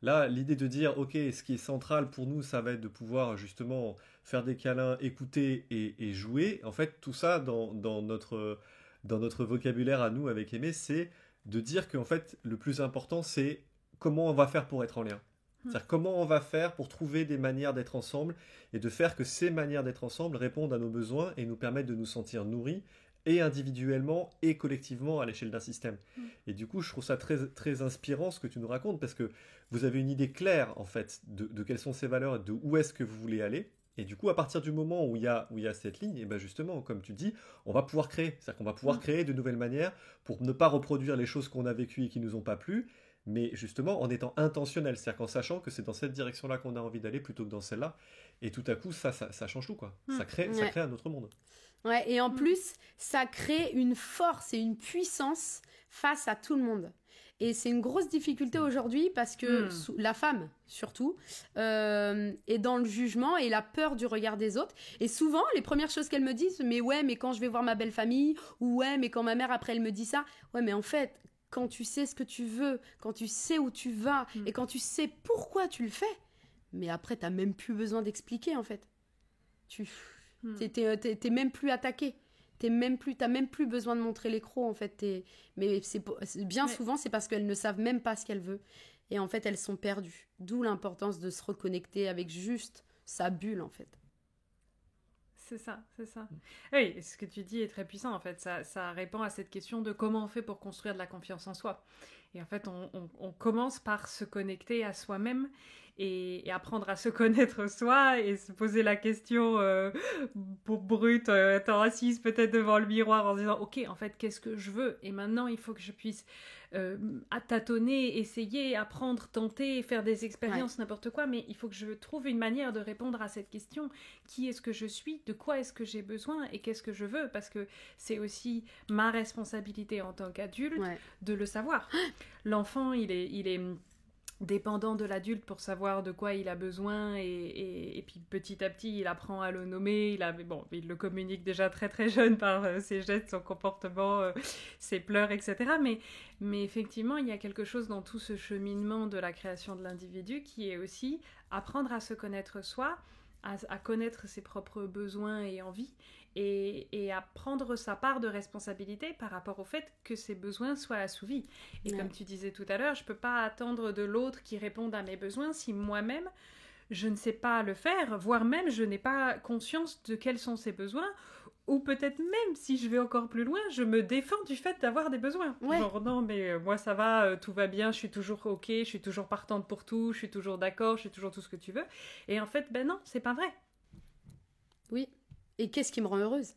là, l'idée de dire, ok, ce qui est central pour nous, ça va être de pouvoir justement faire des câlins, écouter et jouer. En fait, tout ça, dans notre vocabulaire à nous, avec Aimé, c'est de dire qu'en fait, le plus important, c'est comment on va faire pour être en lien. C'est-à-dire comment on va faire pour trouver des manières d'être ensemble et de faire que ces manières d'être ensemble répondent à nos besoins et nous permettent de nous sentir nourris et individuellement et collectivement à l'échelle d'un système. Et du coup, je trouve ça très, très inspirant ce que tu nous racontes parce que vous avez une idée claire en fait de quelles sont ces valeurs et de où est-ce que vous voulez aller. Et du coup, à partir du moment où il y a cette ligne, et ben justement, comme tu dis, on va pouvoir créer. C'est-à-dire qu'on va pouvoir créer de nouvelles manières pour ne pas reproduire les choses qu'on a vécues et qui nous ont pas plu, mais justement en étant intentionnel, c'est-à-dire qu'en sachant que c'est dans cette direction-là qu'on a envie d'aller plutôt que dans celle-là. Et tout à coup, ça change tout, quoi. Ça crée un autre monde. Ouais, et en plus, ça crée une force et une puissance face à tout le monde. Et c'est une grosse difficulté aujourd'hui parce que la femme, surtout, est dans le jugement et la peur du regard des autres. Et souvent, les premières choses qu'elle me disent, mais quand je vais voir ma belle famille, ou mais quand ma mère, après, elle me dit ça, mais en fait, quand tu sais ce que tu veux, quand tu sais où tu vas, et quand tu sais pourquoi tu le fais, mais après, t'as même plus besoin d'expliquer, en fait. T'es même plus attaqué. T'as même plus besoin de montrer les crocs, en fait. Mais souvent, c'est parce qu'elles ne savent même pas ce qu'elles veulent. Et en fait, elles sont perdues. D'où l'importance de se reconnecter avec juste sa bulle, en fait. C'est ça. Oui, ce que tu dis est très puissant, en fait. Ça répond à cette question de comment on fait pour construire de la confiance en soi. Et en fait, on commence par se connecter à soi-même et apprendre à se connaître soi et se poser la question brute, étant assise peut-être devant le miroir en se disant « Ok, en fait, qu'est-ce que je veux ?» Et maintenant, il faut que je puisse tâtonner, essayer, apprendre, tenter, faire des expériences, n'importe quoi, mais il faut que je trouve une manière de répondre à cette question. Qui est-ce que je suis ? De quoi est-ce que j'ai besoin ? Et qu'est-ce que je veux ? Parce que c'est aussi ma responsabilité en tant qu'adulte de le savoir. L'enfant, il est dépendant de l'adulte pour savoir de quoi il a besoin et puis petit à petit il apprend à le nommer, il le communique déjà très très jeune par ses gestes, son comportement, ses pleurs, etc. Mais effectivement il y a quelque chose dans tout ce cheminement de la création de l'individu qui est aussi apprendre à se connaître soi, à connaître ses propres besoins et envies et à prendre sa part de responsabilité par rapport au fait que ses besoins soient assouvis. Et comme tu disais tout à l'heure, je ne peux pas attendre de l'autre qui réponde à mes besoins si moi-même, je ne sais pas le faire, voire même je n'ai pas conscience de quels sont ses besoins, ou peut-être même, si je vais encore plus loin, je me défends du fait d'avoir des besoins. Genre, non, mais moi ça va, tout va bien, je suis toujours ok, je suis toujours partante pour tout, je suis toujours d'accord, je suis toujours tout ce que tu veux. Et en fait, non, c'est pas vrai. Oui. Et qu'est-ce qui me rend heureuse ?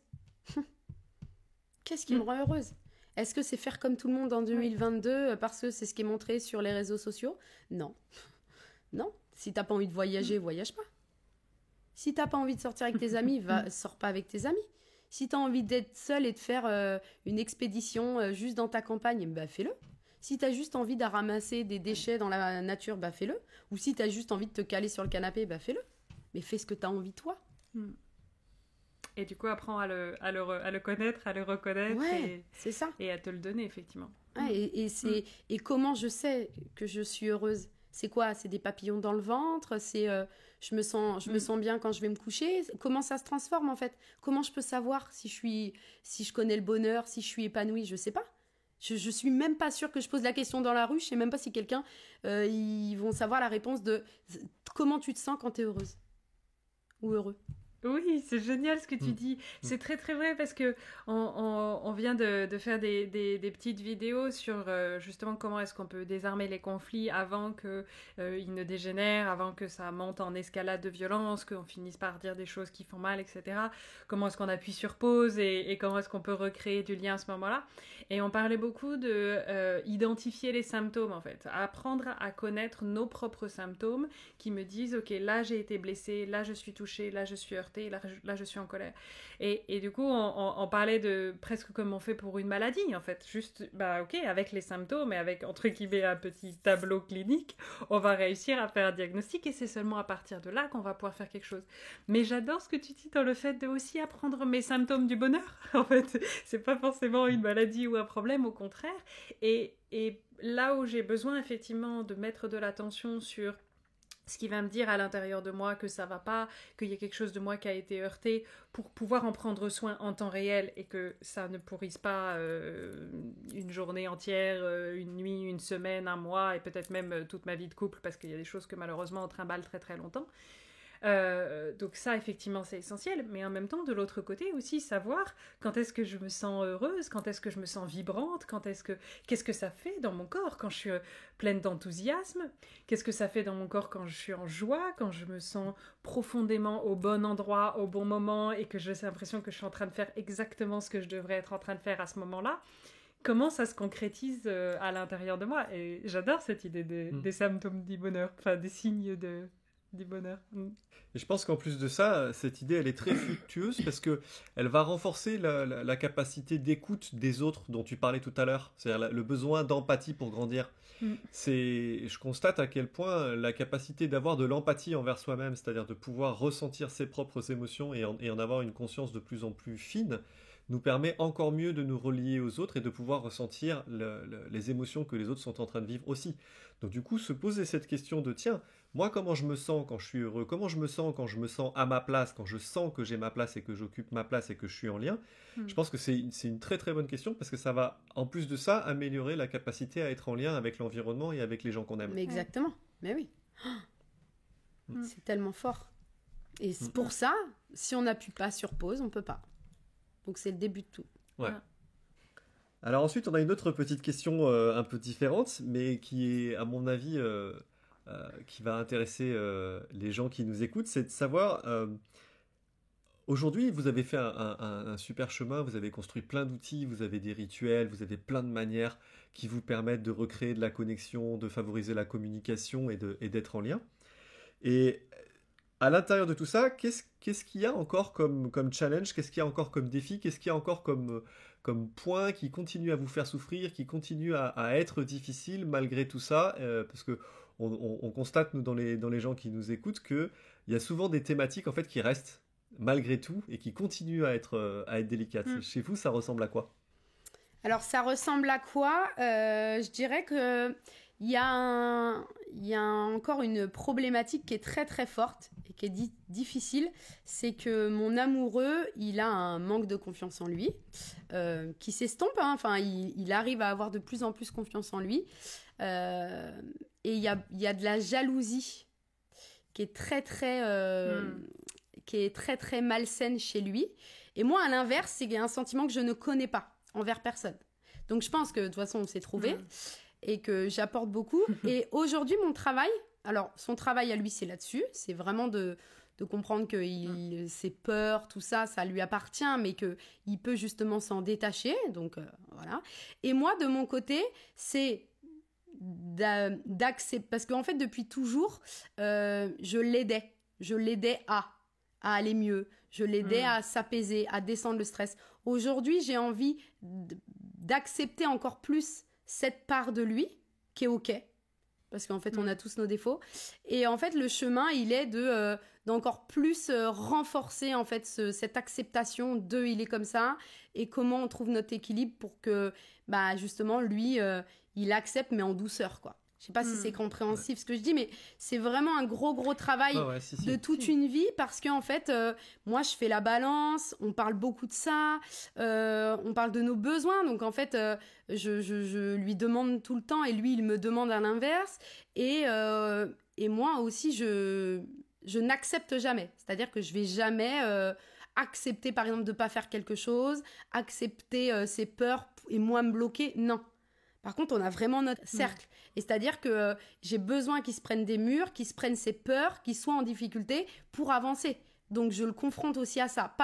Qu'est-ce qui me rend heureuse ? Est-ce que c'est faire comme tout le monde en 2022 parce que c'est ce qui est montré sur les réseaux sociaux ? Non. Non. Si t'as pas envie de voyager, voyage pas. Si t'as pas envie de sortir avec tes amis, sors pas avec tes amis. Si tu as envie d'être seule et de faire une expédition juste dans ta campagne, bah fais-le. Si tu as juste envie de ramasser des déchets dans la nature, bah fais-le. Ou si tu as juste envie de te caler sur le canapé, bah fais-le. Mais fais ce que tu as envie toi. Et du coup, apprends à le connaître, à le reconnaître c'est ça. Et à te le donner, effectivement. Et comment je sais que je suis heureuse? C'est quoi? C'est des papillons dans le ventre? C'est je me sens bien quand je vais me coucher? Comment ça se transforme en fait? Comment je peux savoir si je connais le bonheur, si je suis épanouie? Je sais pas. Je suis même pas sûre que je pose la question dans la rue. Je sais même pas si quelqu'un ils vont savoir la réponse de comment tu te sens quand tu es heureuse ou heureux. Oui, c'est génial ce que tu dis. C'est très très vrai parce que on vient de faire des petites vidéos sur justement comment est-ce qu'on peut désarmer les conflits avant qu'ils ne dégénèrent, avant que ça monte en escalade de violence, qu'on finisse par dire des choses qui font mal, etc. Comment est-ce qu'on appuie sur pause et comment est-ce qu'on peut recréer du lien à ce moment-là. Et on parlait beaucoup de identifier les symptômes en fait, apprendre à connaître nos propres symptômes qui me disent ok, là j'ai été blessée, là je suis touchée, là je suis heurtée, là je suis en colère. Et du coup, on parlait de presque comme on fait pour une maladie, en fait. Juste, ok, avec les symptômes et avec, entre guillemets, un petit tableau clinique, on va réussir à faire un diagnostic et c'est seulement à partir de là qu'on va pouvoir faire quelque chose. Mais j'adore ce que tu dis dans le fait de aussi apprendre mes symptômes du bonheur. En fait, c'est pas forcément une maladie ou un problème, au contraire. Et là où j'ai besoin, effectivement, de mettre de l'attention sur ce qui va me dire à l'intérieur de moi que ça va pas, qu'il y a quelque chose de moi qui a été heurté, pour pouvoir en prendre soin en temps réel et que ça ne pourrisse pas une journée entière, une nuit, une semaine, un mois et peut-être même toute ma vie de couple parce qu'il y a des choses que malheureusement on trimballe très très longtemps. Donc ça effectivement c'est essentiel, mais en même temps de l'autre côté aussi savoir quand est-ce que je me sens heureuse, quand est-ce que je me sens vibrante, qu'est-ce que ça fait dans mon corps quand je suis pleine d'enthousiasme, qu'est-ce que ça fait dans mon corps quand je suis en joie, quand je me sens profondément au bon endroit, au bon moment et que j'ai l'impression que je suis en train de faire exactement ce que je devrais être en train de faire à ce moment-là. Comment ça se concrétise à l'intérieur de moi? Et j'adore cette idée des symptômes du bonheur, enfin des signes du bonheur. Et je pense qu'en plus de ça, cette idée, elle est très fructueuse parce que elle va renforcer la capacité d'écoute des autres dont tu parlais tout à l'heure. C'est-à-dire le besoin d'empathie pour grandir. Je constate à quel point la capacité d'avoir de l'empathie envers soi-même, c'est-à-dire de pouvoir ressentir ses propres émotions et en avoir une conscience de plus en plus fine, nous permet encore mieux de nous relier aux autres et de pouvoir ressentir les émotions que les autres sont en train de vivre aussi. Donc du coup, se poser cette question de tiens, moi comment je me sens quand je suis heureux, comment je me sens quand je me sens à ma place, quand je sens que j'ai ma place et que j'occupe ma place et que je suis en lien, je pense que c'est une très très bonne question parce que ça va, en plus de ça, améliorer la capacité à être en lien avec l'environnement et avec les gens qu'on aime. Mais exactement, mais oui. C'est tellement fort. Et c'est pour ça, si on n'appuie pas sur pause, on peut pas. Donc c'est le début de tout. Ouais. Alors ensuite, on a une autre petite question un peu différente, mais qui est, à mon avis, qui va intéresser les gens qui nous écoutent, c'est de savoir, aujourd'hui, vous avez fait un super chemin, vous avez construit plein d'outils, vous avez des rituels, vous avez plein de manières qui vous permettent de recréer de la connexion, de favoriser la communication et d'être en lien. Et à l'intérieur de tout ça, qu'est-ce qu'il y a encore comme challenge? Qu'est-ce qu'il y a encore comme défi? Qu'est-ce qu'il y a encore comme point qui continue à vous faire souffrir, qui continue à être difficile malgré tout ça? Parce que on constate, nous, dans les gens qui nous écoutent, qu'il y a souvent des thématiques en fait, qui restent malgré tout et qui continuent à être délicates. Chez vous, ça ressemble à quoi? Alors, ça ressemble à quoi? Je dirais que il y a encore une problématique qui est très très forte et qui est difficile, c'est que mon amoureux, il a un manque de confiance en lui, qui s'estompe, hein. Enfin, il arrive à avoir de plus en plus confiance en lui, et il y a de la jalousie qui est très très malsaine chez lui, et moi à l'inverse, c'est un sentiment que je ne connais pas envers personne. Donc je pense que de toute façon on s'est trouvés, et que j'apporte beaucoup. Et aujourd'hui, mon travail, alors son travail à lui, c'est là-dessus, c'est vraiment de comprendre que ses peurs, tout ça, ça lui appartient, mais qu'il peut justement s'en détacher. Donc voilà. Et moi, de mon côté, c'est d'accepter, parce qu'en fait, depuis toujours, je l'aidais à à aller mieux. Je l'aidais à s'apaiser, à descendre le stress. Aujourd'hui, j'ai envie d'accepter encore plus cette part de lui qui est OK. Parce qu'en fait, on a tous nos défauts. Et en fait, le chemin, il est d'encore plus renforcer en fait cette acceptation de il est comme ça et comment on trouve notre équilibre pour que justement lui il accepte mais en douceur quoi. Je sais pas si c'est compréhensif ce que je dis, mais c'est vraiment un gros travail de toute une vie parce qu'en fait, moi, je fais la balance, on parle beaucoup de ça, on parle de nos besoins. Donc, en fait, je lui demande tout le temps et lui, il me demande à l'inverse. Et moi aussi, je n'accepte jamais. C'est-à-dire que je vais jamais accepter, par exemple, de ne pas faire quelque chose, accepter ses peurs et moi me bloquer. Non. Par contre, on a vraiment notre cercle. Et c'est-à-dire que j'ai besoin qu'il se prenne des murs, qu'il se prenne ses peurs, qu'il soit en difficulté pour avancer. Donc, je le confronte aussi à ça.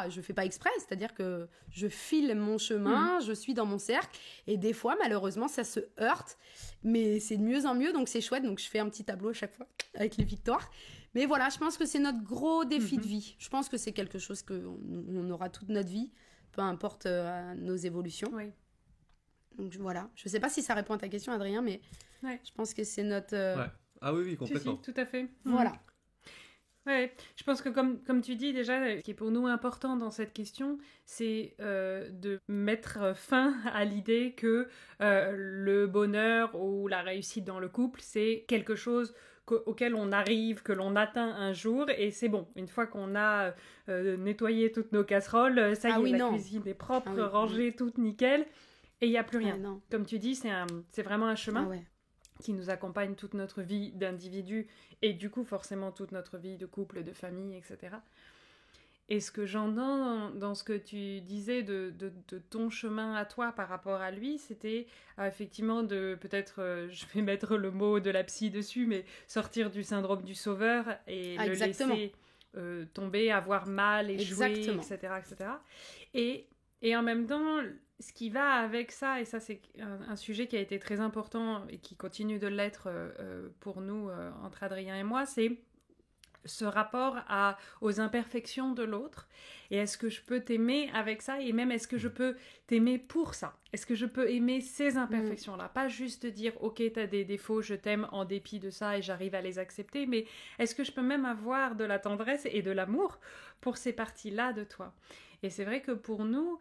Je fais pas exprès, c'est-à-dire que je file mon chemin, je suis dans mon cercle. Et des fois, malheureusement, ça se heurte. Mais c'est de mieux en mieux, donc c'est chouette. Donc, je fais un petit tableau à chaque fois avec les victoires. Mais voilà, je pense que c'est notre gros défi de vie. Je pense que c'est quelque chose qu'on aura toute notre vie, peu importe nos évolutions. Oui. Donc voilà, je sais pas si ça répond à ta question Adrien, mais je pense que c'est notre... Ah oui, complètement. Si, tout à fait. Voilà. Ouais, je pense que comme tu dis déjà, ce qui est pour nous important dans cette question, c'est de mettre fin à l'idée que le bonheur ou la réussite dans le couple, c'est quelque chose auquel on arrive, que l'on atteint un jour, et c'est bon. Une fois qu'on a nettoyé toutes nos casseroles, ça y est, la cuisine est propre, rangée, toute nickel. Et il n'y a plus rien. Comme tu dis, c'est vraiment un chemin qui nous accompagne toute notre vie d'individu et du coup forcément toute notre vie de couple, de famille, etc. Et ce que j'entends dans ce que tu disais de ton chemin à toi par rapport à lui, c'était effectivement de peut-être, je vais mettre le mot de la psy dessus, mais sortir du syndrome du sauveur et le laisser tomber, avoir mal, échouer, etc., etc. Et en même temps, ce qui va avec ça, et ça c'est un sujet qui a été très important et qui continue de l'être pour nous, entre Adrien et moi, c'est ce rapport aux imperfections de l'autre. Et est-ce que je peux t'aimer avec ça? Et même est-ce que je peux t'aimer pour ça? Est-ce que je peux aimer ces imperfections-là? Pas juste dire, ok, t'as des défauts, je t'aime en dépit de ça et j'arrive à les accepter, mais est-ce que je peux même avoir de la tendresse et de l'amour pour ces parties-là de toi? Et c'est vrai que pour nous,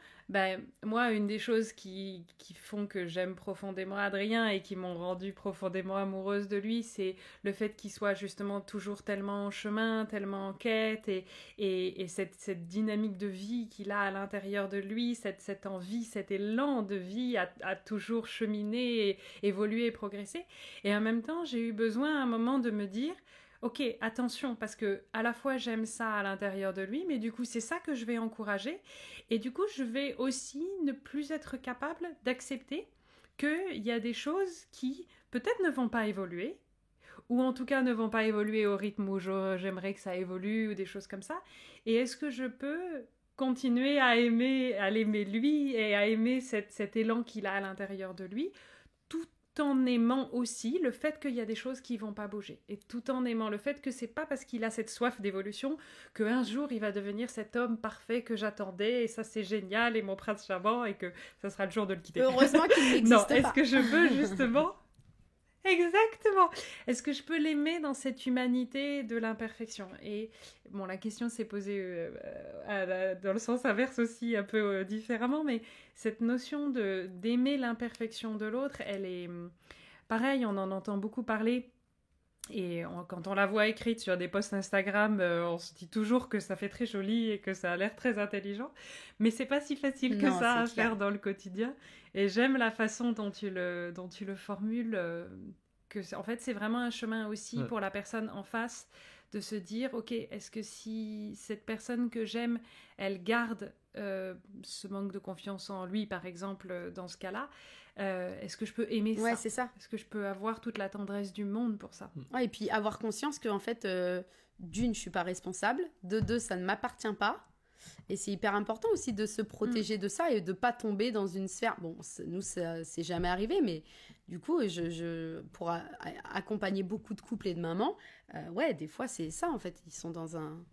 moi, une des choses qui font que j'aime profondément Adrien et qui m'ont rendue profondément amoureuse de lui, c'est le fait qu'il soit justement toujours tellement en chemin, tellement en quête, et cette dynamique de vie qu'il a à l'intérieur de lui, cette envie, cet élan de vie à toujours cheminer, évoluer et progresser. Et en même temps, j'ai eu besoin à un moment de me dire... Ok, attention, parce que à la fois j'aime ça à l'intérieur de lui, mais du coup c'est ça que je vais encourager, et du coup je vais aussi ne plus être capable d'accepter qu'il y a des choses qui peut-être ne vont pas évoluer, ou en tout cas ne vont pas évoluer au rythme où j'aimerais que ça évolue, ou des choses comme ça, et est-ce que je peux continuer à l'aimer lui, et à aimer cet élan qu'il a à l'intérieur de lui, tout en aimant aussi le fait qu'il y a des choses qui vont pas bouger, et tout en aimant le fait que c'est pas parce qu'il a cette soif d'évolution qu'un jour il va devenir cet homme parfait que j'attendais, et ça c'est génial, et mon prince charmant, et que ça sera le jour de le quitter. Heureusement qu'il n'existe non, pas. Est-ce que je peux justement... Exactement. Est-ce que je peux l'aimer dans cette humanité de l'imperfection? Et bon, la question s'est posée dans le sens inverse aussi, un peu différemment, mais cette notion d'aimer l'imperfection de l'autre, elle est pareil, on en entend beaucoup parler. Et quand on la voit écrite sur des posts Instagram, on se dit toujours que ça fait très joli et que ça a l'air très intelligent. Mais c'est pas si facile que ça à faire dans le quotidien. Et j'aime la façon dont tu le formules. En fait, c'est vraiment un chemin aussi pour la personne en face de se dire, ok, est-ce que si cette personne que j'aime, elle garde ce manque de confiance en lui, par exemple, dans ce cas-là, est-ce que je peux aimer ça? C'est ça. Est-ce que je peux avoir toute la tendresse du monde pour ça? Et puis avoir conscience que, en fait, d'une, je suis pas responsable, de deux, ça ne m'appartient pas. Et c'est hyper important aussi de se protéger de ça et de pas tomber dans une sphère... Bon, nous, ça c'est jamais arrivé, mais Du coup, pour accompagner beaucoup de couples et de mamans, ouais, des fois, c'est ça, en fait. Ils sont dans un...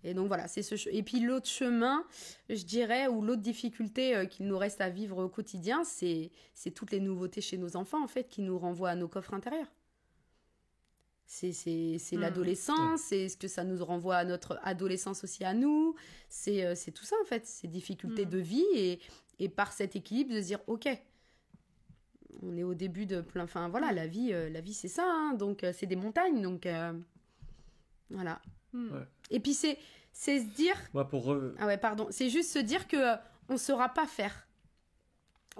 Et donc, voilà, et puis, l'autre chemin, je dirais, ou l'autre difficulté qu'il nous reste à vivre au quotidien, c'est toutes les nouveautés chez nos enfants, en fait, qui nous renvoient à nos coffres intérieurs. C'est l'adolescence, c'est ce que ça nous renvoie à notre adolescence aussi à nous, c'est tout ça en fait, ces difficultés de vie et par cet équilibre de se dire ok, on est au début de plein, enfin voilà, la vie c'est ça, hein, donc c'est des montagnes, donc voilà. Ouais. Et puis c'est se dire, ah ouais pardon, c'est juste se dire que on saura pas faire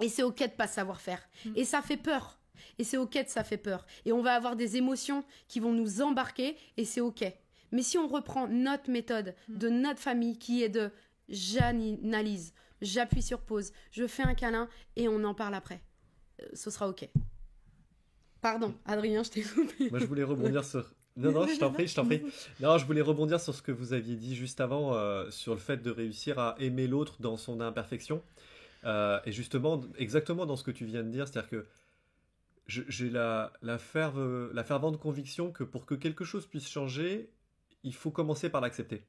et c'est ok de pas savoir faire et ça fait peur. Et c'est ok que ça fait peur. Et on va avoir des émotions qui vont nous embarquer et c'est ok. Mais si on reprend notre méthode de notre famille qui est de j'analyse, j'appuie sur pause, je fais un câlin et on en parle après, ce sera ok. Pardon, Adrien, je t'ai coupé. Moi, je voulais rebondir sur... Non, je t'en prie. Non, je voulais rebondir sur ce que vous aviez dit juste avant, sur le fait de réussir à aimer l'autre dans son imperfection. Et justement, exactement dans ce que tu viens de dire, c'est-à-dire que j'ai la fervente conviction que pour que quelque chose puisse changer, il faut commencer par l'accepter.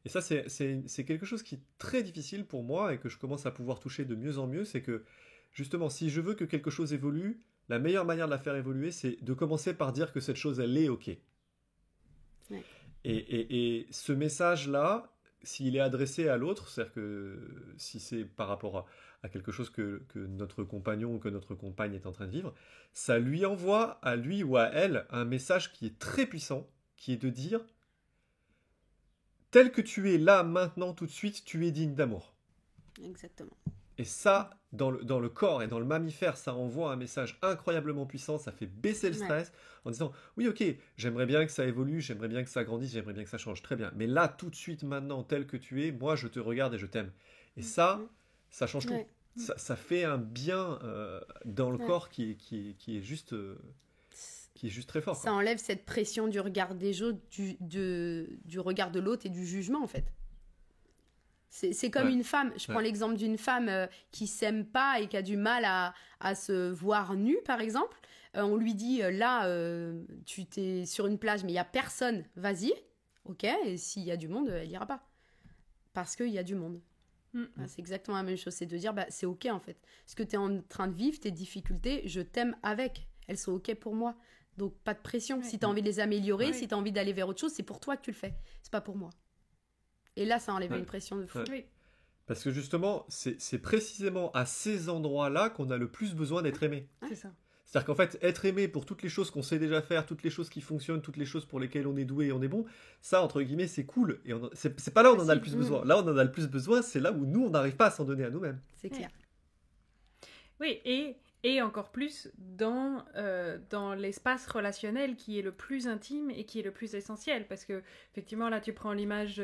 Et ça, c'est quelque chose qui est très difficile pour moi et que je commence à pouvoir toucher de mieux en mieux, c'est que justement, si je veux que quelque chose évolue, la meilleure manière de la faire évoluer, c'est de commencer par dire que cette chose, elle est OK. Ouais. Et ce message-là, s'il est adressé à l'autre, c'est-à-dire que si c'est par rapport à quelque chose que notre compagnon ou que notre compagne est en train de vivre, ça lui envoie à lui ou à elle un message qui est très puissant, qui est de dire tel que tu es là, maintenant, tout de suite, tu es digne d'amour. Exactement. Et ça, dans le corps et dans le mammifère, ça envoie un message incroyablement puissant, ça fait baisser le stress en disant oui ok, j'aimerais bien que ça évolue, j'aimerais bien que ça grandisse, j'aimerais bien que ça change, très bien. Mais là, tout de suite, maintenant, tel que tu es, moi je te regarde et je t'aime. Et ça change tout. Ça fait un bien dans le corps qui est juste très fort. Ça enlève cette pression du regard des autres, du regard de l'autre et du jugement en fait. C'est comme une femme, je prends l'exemple d'une femme qui s'aime pas et qui a du mal à se voir nue par exemple. On lui dit là, tu t'es sur une plage mais il n'y a personne, vas-y, ok, et s'il y a du monde, elle ira pas. Parce qu'il y a du monde. C'est exactement la même chose, c'est de dire c'est ok en fait. Ce que tu es en train de vivre, tes difficultés, je t'aime avec, elles sont ok pour moi. Donc pas de pression, si tu as envie de les améliorer, si tu as envie d'aller vers autre chose, c'est pour toi que tu le fais, c'est pas pour moi. Et là, ça enlève une pression de fou. Oui. Parce que justement, c'est précisément à ces endroits-là qu'on a le plus besoin d'être aimé. C'est ça. C'est-à-dire qu'en fait, être aimé pour toutes les choses qu'on sait déjà faire, toutes les choses qui fonctionnent, toutes les choses pour lesquelles on est doué et on est bon, ça, entre guillemets, c'est cool. Et c'est pas là où on en a le plus besoin. Là où on en a le plus besoin, c'est là où nous, on n'arrive pas à s'en donner à nous-mêmes. C'est clair. Oui, et encore plus dans l'espace relationnel qui est le plus intime et qui est le plus essentiel. Parce que, effectivement, là, tu prends l'image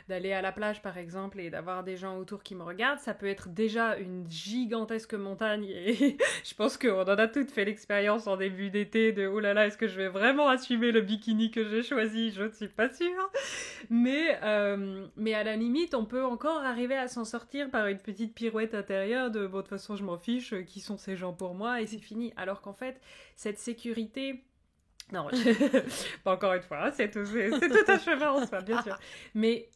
d'aller à la plage, par exemple, et d'avoir des gens autour qui me regardent. Ça peut être déjà une gigantesque montagne. Et je pense qu'on en a toutes fait l'expérience en début d'été de « Oh là là, est-ce que je vais vraiment assumer le bikini que j'ai choisi ?» Je ne suis pas sûre. Mais à la limite, on peut encore arriver à s'en sortir par une petite pirouette intérieure de « Bon, de toute façon, je m'en fiche, qui sont ces gens pour moi ?» et c'est fini. Alors qu'en fait, cette sécurité... Non, pas encore une fois, hein, c'est tout un chemin en soi, bien sûr. Mais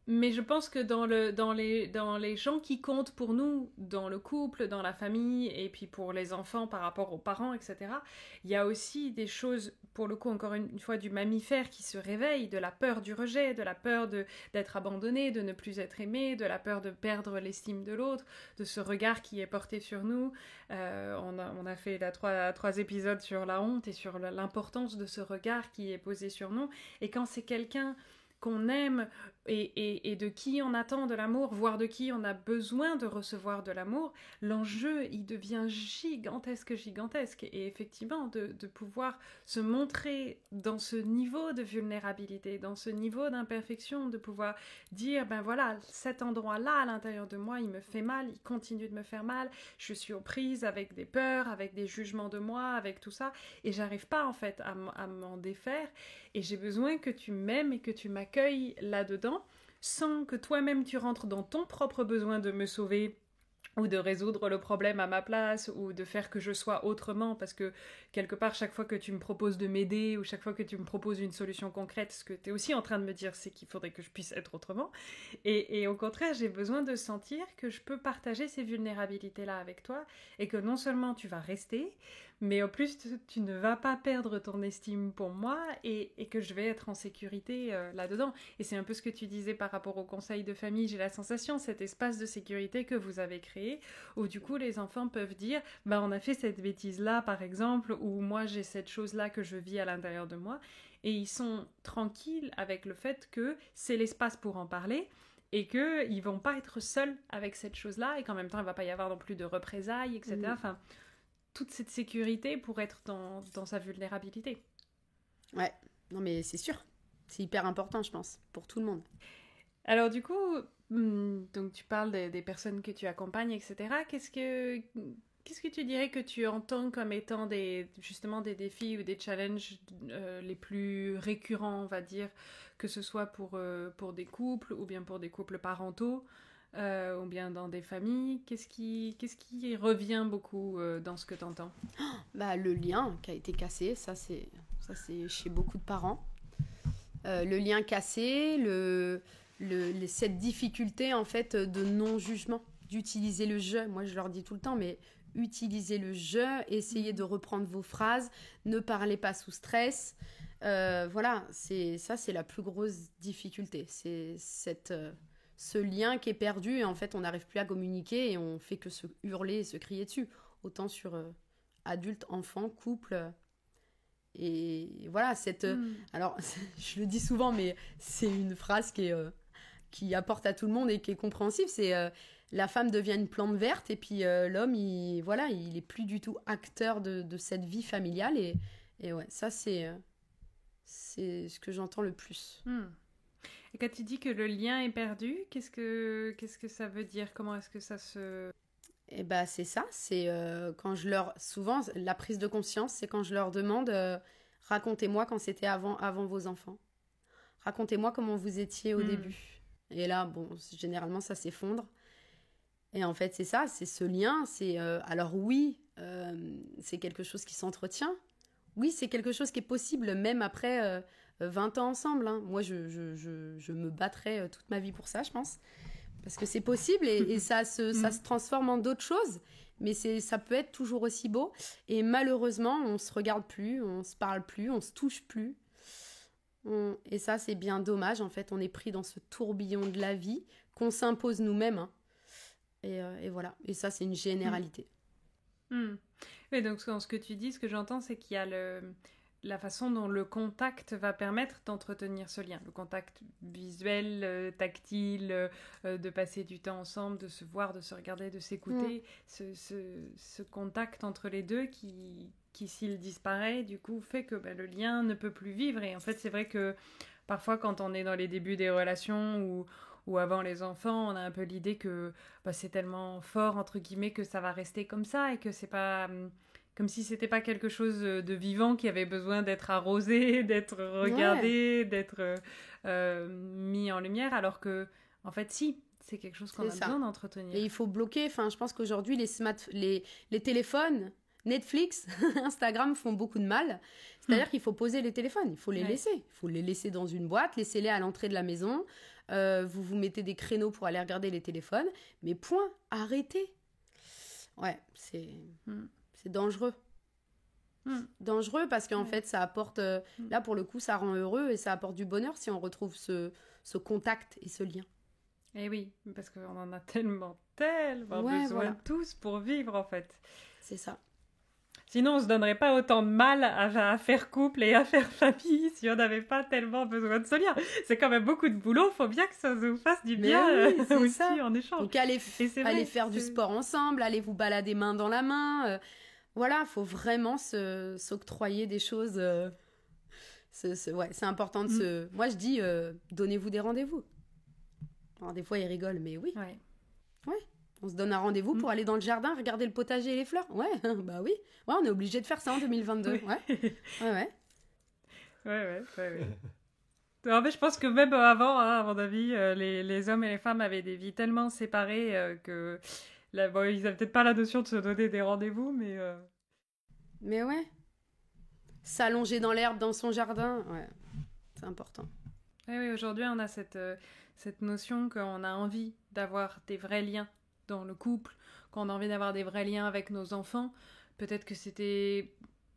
je pense que dans les gens qui comptent pour nous, dans le couple, dans la famille, et puis pour les enfants par rapport aux parents, etc., il y a aussi des choses, pour le coup, encore une fois, du mammifère qui se réveille, de la peur du rejet, de la peur d'être abandonné, de ne plus être aimé, de la peur de perdre l'estime de l'autre, de ce regard qui est porté sur nous. On a fait trois épisodes sur la honte et sur l'importance de ce regard qui est posé sur nous. Et quand c'est quelqu'un qu'on aime et de qui on attend de l'amour, voire de qui on a besoin de recevoir de l'amour, l'enjeu, il devient gigantesque. Et effectivement, de pouvoir se montrer dans ce niveau de vulnérabilité, dans ce niveau d'imperfection, de pouvoir dire, ben voilà, cet endroit-là, à l'intérieur de moi, il me fait mal, il continue de me faire mal, je suis aux prises avec des peurs, avec des jugements de moi, avec tout ça, et j'arrive pas, en fait, à m'en défaire, et j'ai besoin que tu m'aimes et que tu m'accueilles là-dedans, sans que toi-même tu rentres dans ton propre besoin de me sauver ou de résoudre le problème à ma place, ou de faire que je sois autrement, parce que quelque part, chaque fois que tu me proposes de m'aider, ou chaque fois que tu me proposes une solution concrète, ce que tu es aussi en train de me dire, c'est qu'il faudrait que je puisse être autrement. Et au contraire, j'ai besoin de sentir que je peux partager ces vulnérabilités-là avec toi, et que non seulement tu vas rester, mais en plus, tu ne vas pas perdre ton estime pour moi, et que je vais être en sécurité là-dedans. Et c'est un peu ce que tu disais par rapport au conseil de famille, j'ai la sensation, cet espace de sécurité que vous avez créé, où du coup les enfants peuvent dire bah on a fait cette bêtise là par exemple, ou moi j'ai cette chose là que je vis à l'intérieur de moi, et ils sont tranquilles avec le fait que c'est l'espace pour en parler et qu'ils vont pas être seuls avec cette chose là, et qu'en même temps il va pas y avoir non plus de représailles, etc. Enfin, toute cette sécurité pour être dans sa vulnérabilité. Ouais, non mais c'est sûr, c'est hyper important je pense, pour tout le monde. Alors du coup, donc tu parles des personnes que tu accompagnes, etc. Qu'est-ce que tu dirais que tu entends comme étant justement des défis ou des challenges les plus récurrents, on va dire, que ce soit pour des couples ou bien pour des couples parentaux, ou bien dans des familles? Qu'est-ce qui revient beaucoup dans ce que tu entends? Bah, le lien qui a été cassé, ça c'est chez beaucoup de parents. Le lien cassé, cette difficulté en fait de non-jugement, d'utiliser le je. Moi je leur dis tout le temps, mais utilisez le je, essayez de reprendre vos phrases, ne parlez pas sous stress. Voilà, c'est la plus grosse difficulté. C'est ce lien qui est perdu et en fait on n'arrive plus à communiquer et on fait que se hurler et se crier dessus. Autant sur adultes, enfants, couples. Et voilà, alors je le dis souvent, mais c'est une phrase qui apporte à tout le monde et qui est compréhensible. C'est la femme devient une plante verte et puis l'homme, il est plus du tout acteur de cette vie familiale. Et ouais, ça c'est ce que j'entends le plus. Et quand tu dis que le lien est perdu, qu'est-ce que ça veut dire? Comment est-ce que ça se... Et bah c'est ça, c'est quand je leur... Souvent, la prise de conscience, c'est quand je leur demande racontez-moi quand c'était avant vos enfants. Racontez-moi comment vous étiez au début. Et là, bon, généralement, ça s'effondre. Et en fait, c'est ça, c'est ce lien. Alors oui, c'est quelque chose qui s'entretient. Oui, c'est quelque chose qui est possible même après 20 ans ensemble. Hein. Moi, je me battrais toute ma vie pour ça, je pense. Parce que c'est possible et ça se transforme en d'autres choses. Mais ça peut être toujours aussi beau. Et malheureusement, on se regarde plus, on se parle plus, on se touche plus. Et ça, c'est bien dommage. En fait, on est pris dans ce tourbillon de la vie qu'on s'impose nous-mêmes. Hein. Et voilà. Et ça, c'est une généralité. Et donc, dans ce que tu dis, ce que j'entends, c'est qu'il y a la façon dont le contact va permettre d'entretenir ce lien. Le contact visuel, tactile, de passer du temps ensemble, de se voir, de se regarder, de s'écouter. Ce contact entre les deux qui, s'il disparaît, du coup, fait que le lien ne peut plus vivre. Et en fait, c'est vrai que parfois, quand on est dans les débuts des relations ou avant les enfants, on a un peu l'idée que c'est tellement fort, entre guillemets, que ça va rester comme ça et que c'est pas... comme si c'était pas quelque chose de vivant qui avait besoin d'être arrosé, d'être regardé, d'être mis en lumière, alors que, en fait, si, c'est quelque chose qu'on a besoin d'entretenir. Et il faut bloquer, enfin, je pense qu'aujourd'hui, les téléphones, Netflix, Instagram font beaucoup de mal. C'est-à-dire qu'il faut poser les téléphones, il faut les laisser. Il faut les laisser dans une boîte, laissez-les à l'entrée de la maison. Vous mettez des créneaux pour aller regarder les téléphones, mais point, arrêtez. Ouais, c'est dangereux. Dangereux parce qu'en fait, ça apporte... là, pour le coup, ça rend heureux et ça apporte du bonheur si on retrouve ce contact et ce lien. Et oui, parce qu'on en a tellement besoin tous pour vivre, en fait. C'est ça. Sinon, on se donnerait pas autant de mal à faire couple et à faire famille si on n'avait pas tellement besoin de ce lien. C'est quand même beaucoup de boulot, faut bien que ça nous fasse du bien aussi ça. En échange. Donc allez faire du sport ensemble, allez vous balader main dans la main. Voilà, faut vraiment s'octroyer des choses. C'est important de Moi, je dis, donnez-vous des rendez-vous. Alors, des fois, ils rigolent, mais oui. Ouais. On se donne un rendez-vous pour aller dans le jardin, regarder le potager et les fleurs. Ouais, bah oui. Ouais, on est obligé de faire ça en 2022. Ouais. En fait, je pense que même avant, à mon avis, les hommes et les femmes avaient des vies tellement séparées que Là, bon, ils n'avaient peut-être pas la notion de se donner des rendez-vous, mais... Mais ouais. S'allonger dans l'herbe dans son jardin, ouais, c'est important. Eh oui, aujourd'hui, on a cette notion qu'on a envie d'avoir des vrais liens dans le couple, qu'on a envie d'avoir des vrais liens avec nos enfants. Peut-être que c'était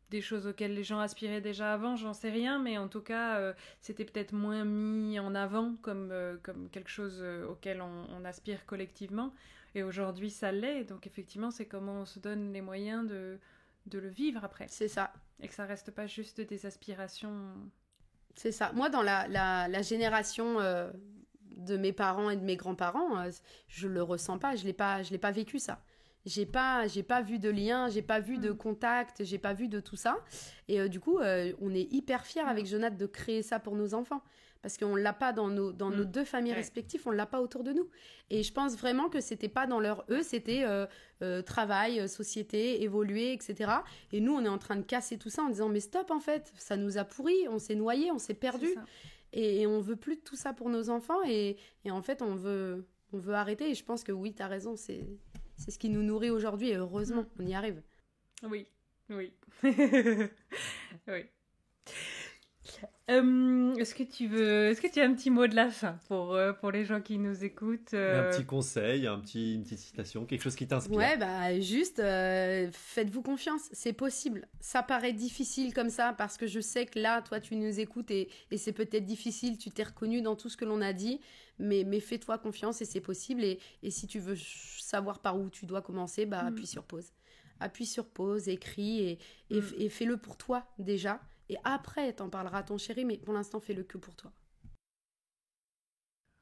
des choses auxquelles les gens aspiraient déjà avant, j'en sais rien, mais en tout cas, c'était peut-être moins mis en avant comme quelque chose auquel on aspire collectivement. Et aujourd'hui, ça l'est. Donc effectivement, c'est comment on se donne les moyens de le vivre après. C'est ça. Et que ça reste pas juste des aspirations. C'est ça. Moi, dans la génération de mes parents et de mes grands-parents, je le ressens pas. Je l'ai pas vécu, ça. J'ai pas vu de lien, j'ai pas vu de contact, j'ai pas vu de tout ça. Et du coup, on est hyper fiers avec Jonathan de créer ça pour nos enfants. Parce qu'on l'a pas dans nos deux familles respectives, on l'a pas autour de nous. Et je pense vraiment que c'était pas dans leur eux, c'était travail, société, évoluer, etc. Et nous, on est en train de casser tout ça en disant mais stop en fait, ça nous a pourris, on s'est noyé, on s'est perdu. Et on veut plus de tout ça pour nos enfants. Et en fait, on veut arrêter. Et je pense que oui, t'as raison, c'est ce qui nous nourrit aujourd'hui. Et heureusement, on y arrive. Oui. Oui. Est-ce que tu as un petit mot de la fin pour les gens qui nous écoutent Un petit conseil, une petite citation, quelque chose qui t'inspire. Ouais, bah juste, faites-vous confiance, c'est possible. Ça paraît difficile comme ça parce que je sais que là, toi, tu nous écoutes et c'est peut-être difficile, tu t'es reconnu dans tout ce que l'on a dit, mais fais-toi confiance et c'est possible. Et si tu veux savoir par où tu dois commencer, bah appuie sur pause. Appuie sur pause, écris et fais-le pour toi déjà. Et après, t'en parleras à ton chéri, mais pour l'instant, fais-le que pour toi.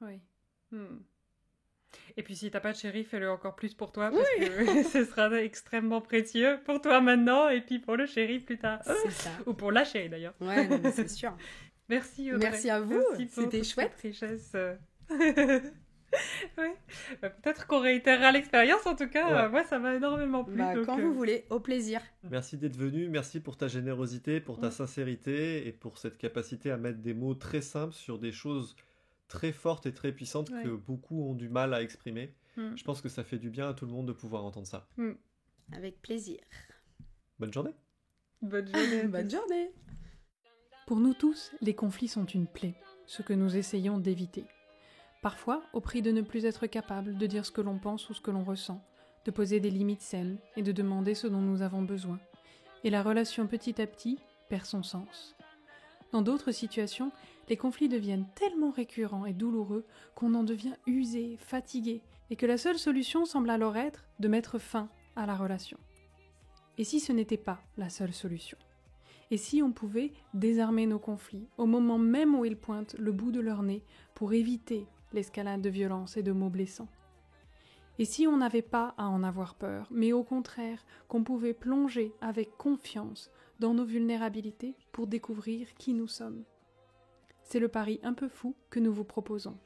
Oui. Et puis, si t'as pas de chéri, fais-le encore plus pour toi, parce que ce sera extrêmement précieux pour toi maintenant, et puis pour le chéri plus tard. C'est ça. Ou pour la chérie, d'ailleurs. Ouais, non, mais c'est sûr. Merci, Audrey. Merci à vous. C'était chouette. Cette richesse. Ouais. Peut-être qu'on réitérera l'expérience, en tout cas, moi ça m'a énormément plu. Donc, quand vous voulez, au plaisir. Merci d'être venu, merci pour ta générosité, pour ta sincérité et pour cette capacité à mettre des mots très simples sur des choses très fortes et très puissantes que beaucoup ont du mal à exprimer. Je pense que ça fait du bien à tout le monde de pouvoir entendre ça. Avec plaisir. Bonne journée. Bonne journée. Bonne journée. Pour nous tous, les conflits sont une plaie, ce que nous essayons d'éviter. Parfois, au prix de ne plus être capable de dire ce que l'on pense ou ce que l'on ressent, de poser des limites saines et de demander ce dont nous avons besoin. Et la relation petit à petit perd son sens. Dans d'autres situations, les conflits deviennent tellement récurrents et douloureux qu'on en devient usé, fatigué, et que la seule solution semble alors être de mettre fin à la relation. Et si ce n'était pas la seule solution ? Et si on pouvait désarmer nos conflits au moment même où ils pointent le bout de leur nez pour éviter l'escalade de violence et de mots blessants. Et si on n'avait pas à en avoir peur, mais au contraire qu'on pouvait plonger avec confiance dans nos vulnérabilités pour découvrir qui nous sommes. C'est le pari un peu fou que nous vous proposons.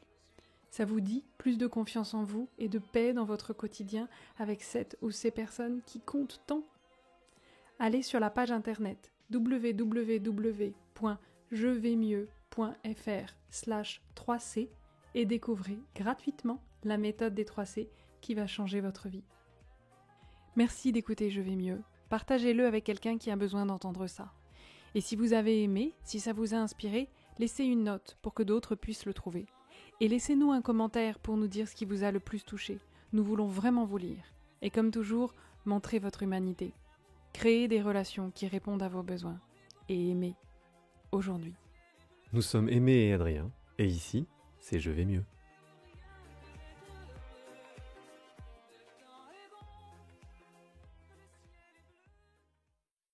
Ça vous dit plus de confiance en vous et de paix dans votre quotidien avec cette ou ces personnes qui comptent tant ? Allez sur la page internet www.jevaiemieux.fr/3C et découvrez gratuitement la méthode des 3C qui va changer votre vie. Merci d'écouter Je vais mieux. Partagez-le avec quelqu'un qui a besoin d'entendre ça. Et si vous avez aimé, si ça vous a inspiré, laissez une note pour que d'autres puissent le trouver. Et laissez-nous un commentaire pour nous dire ce qui vous a le plus touché. Nous voulons vraiment vous lire. Et comme toujours, montrez votre humanité. Créez des relations qui répondent à vos besoins. Et aimez aujourd'hui. Nous sommes Aimé et Adrien, et ici, c'est Je vais mieux.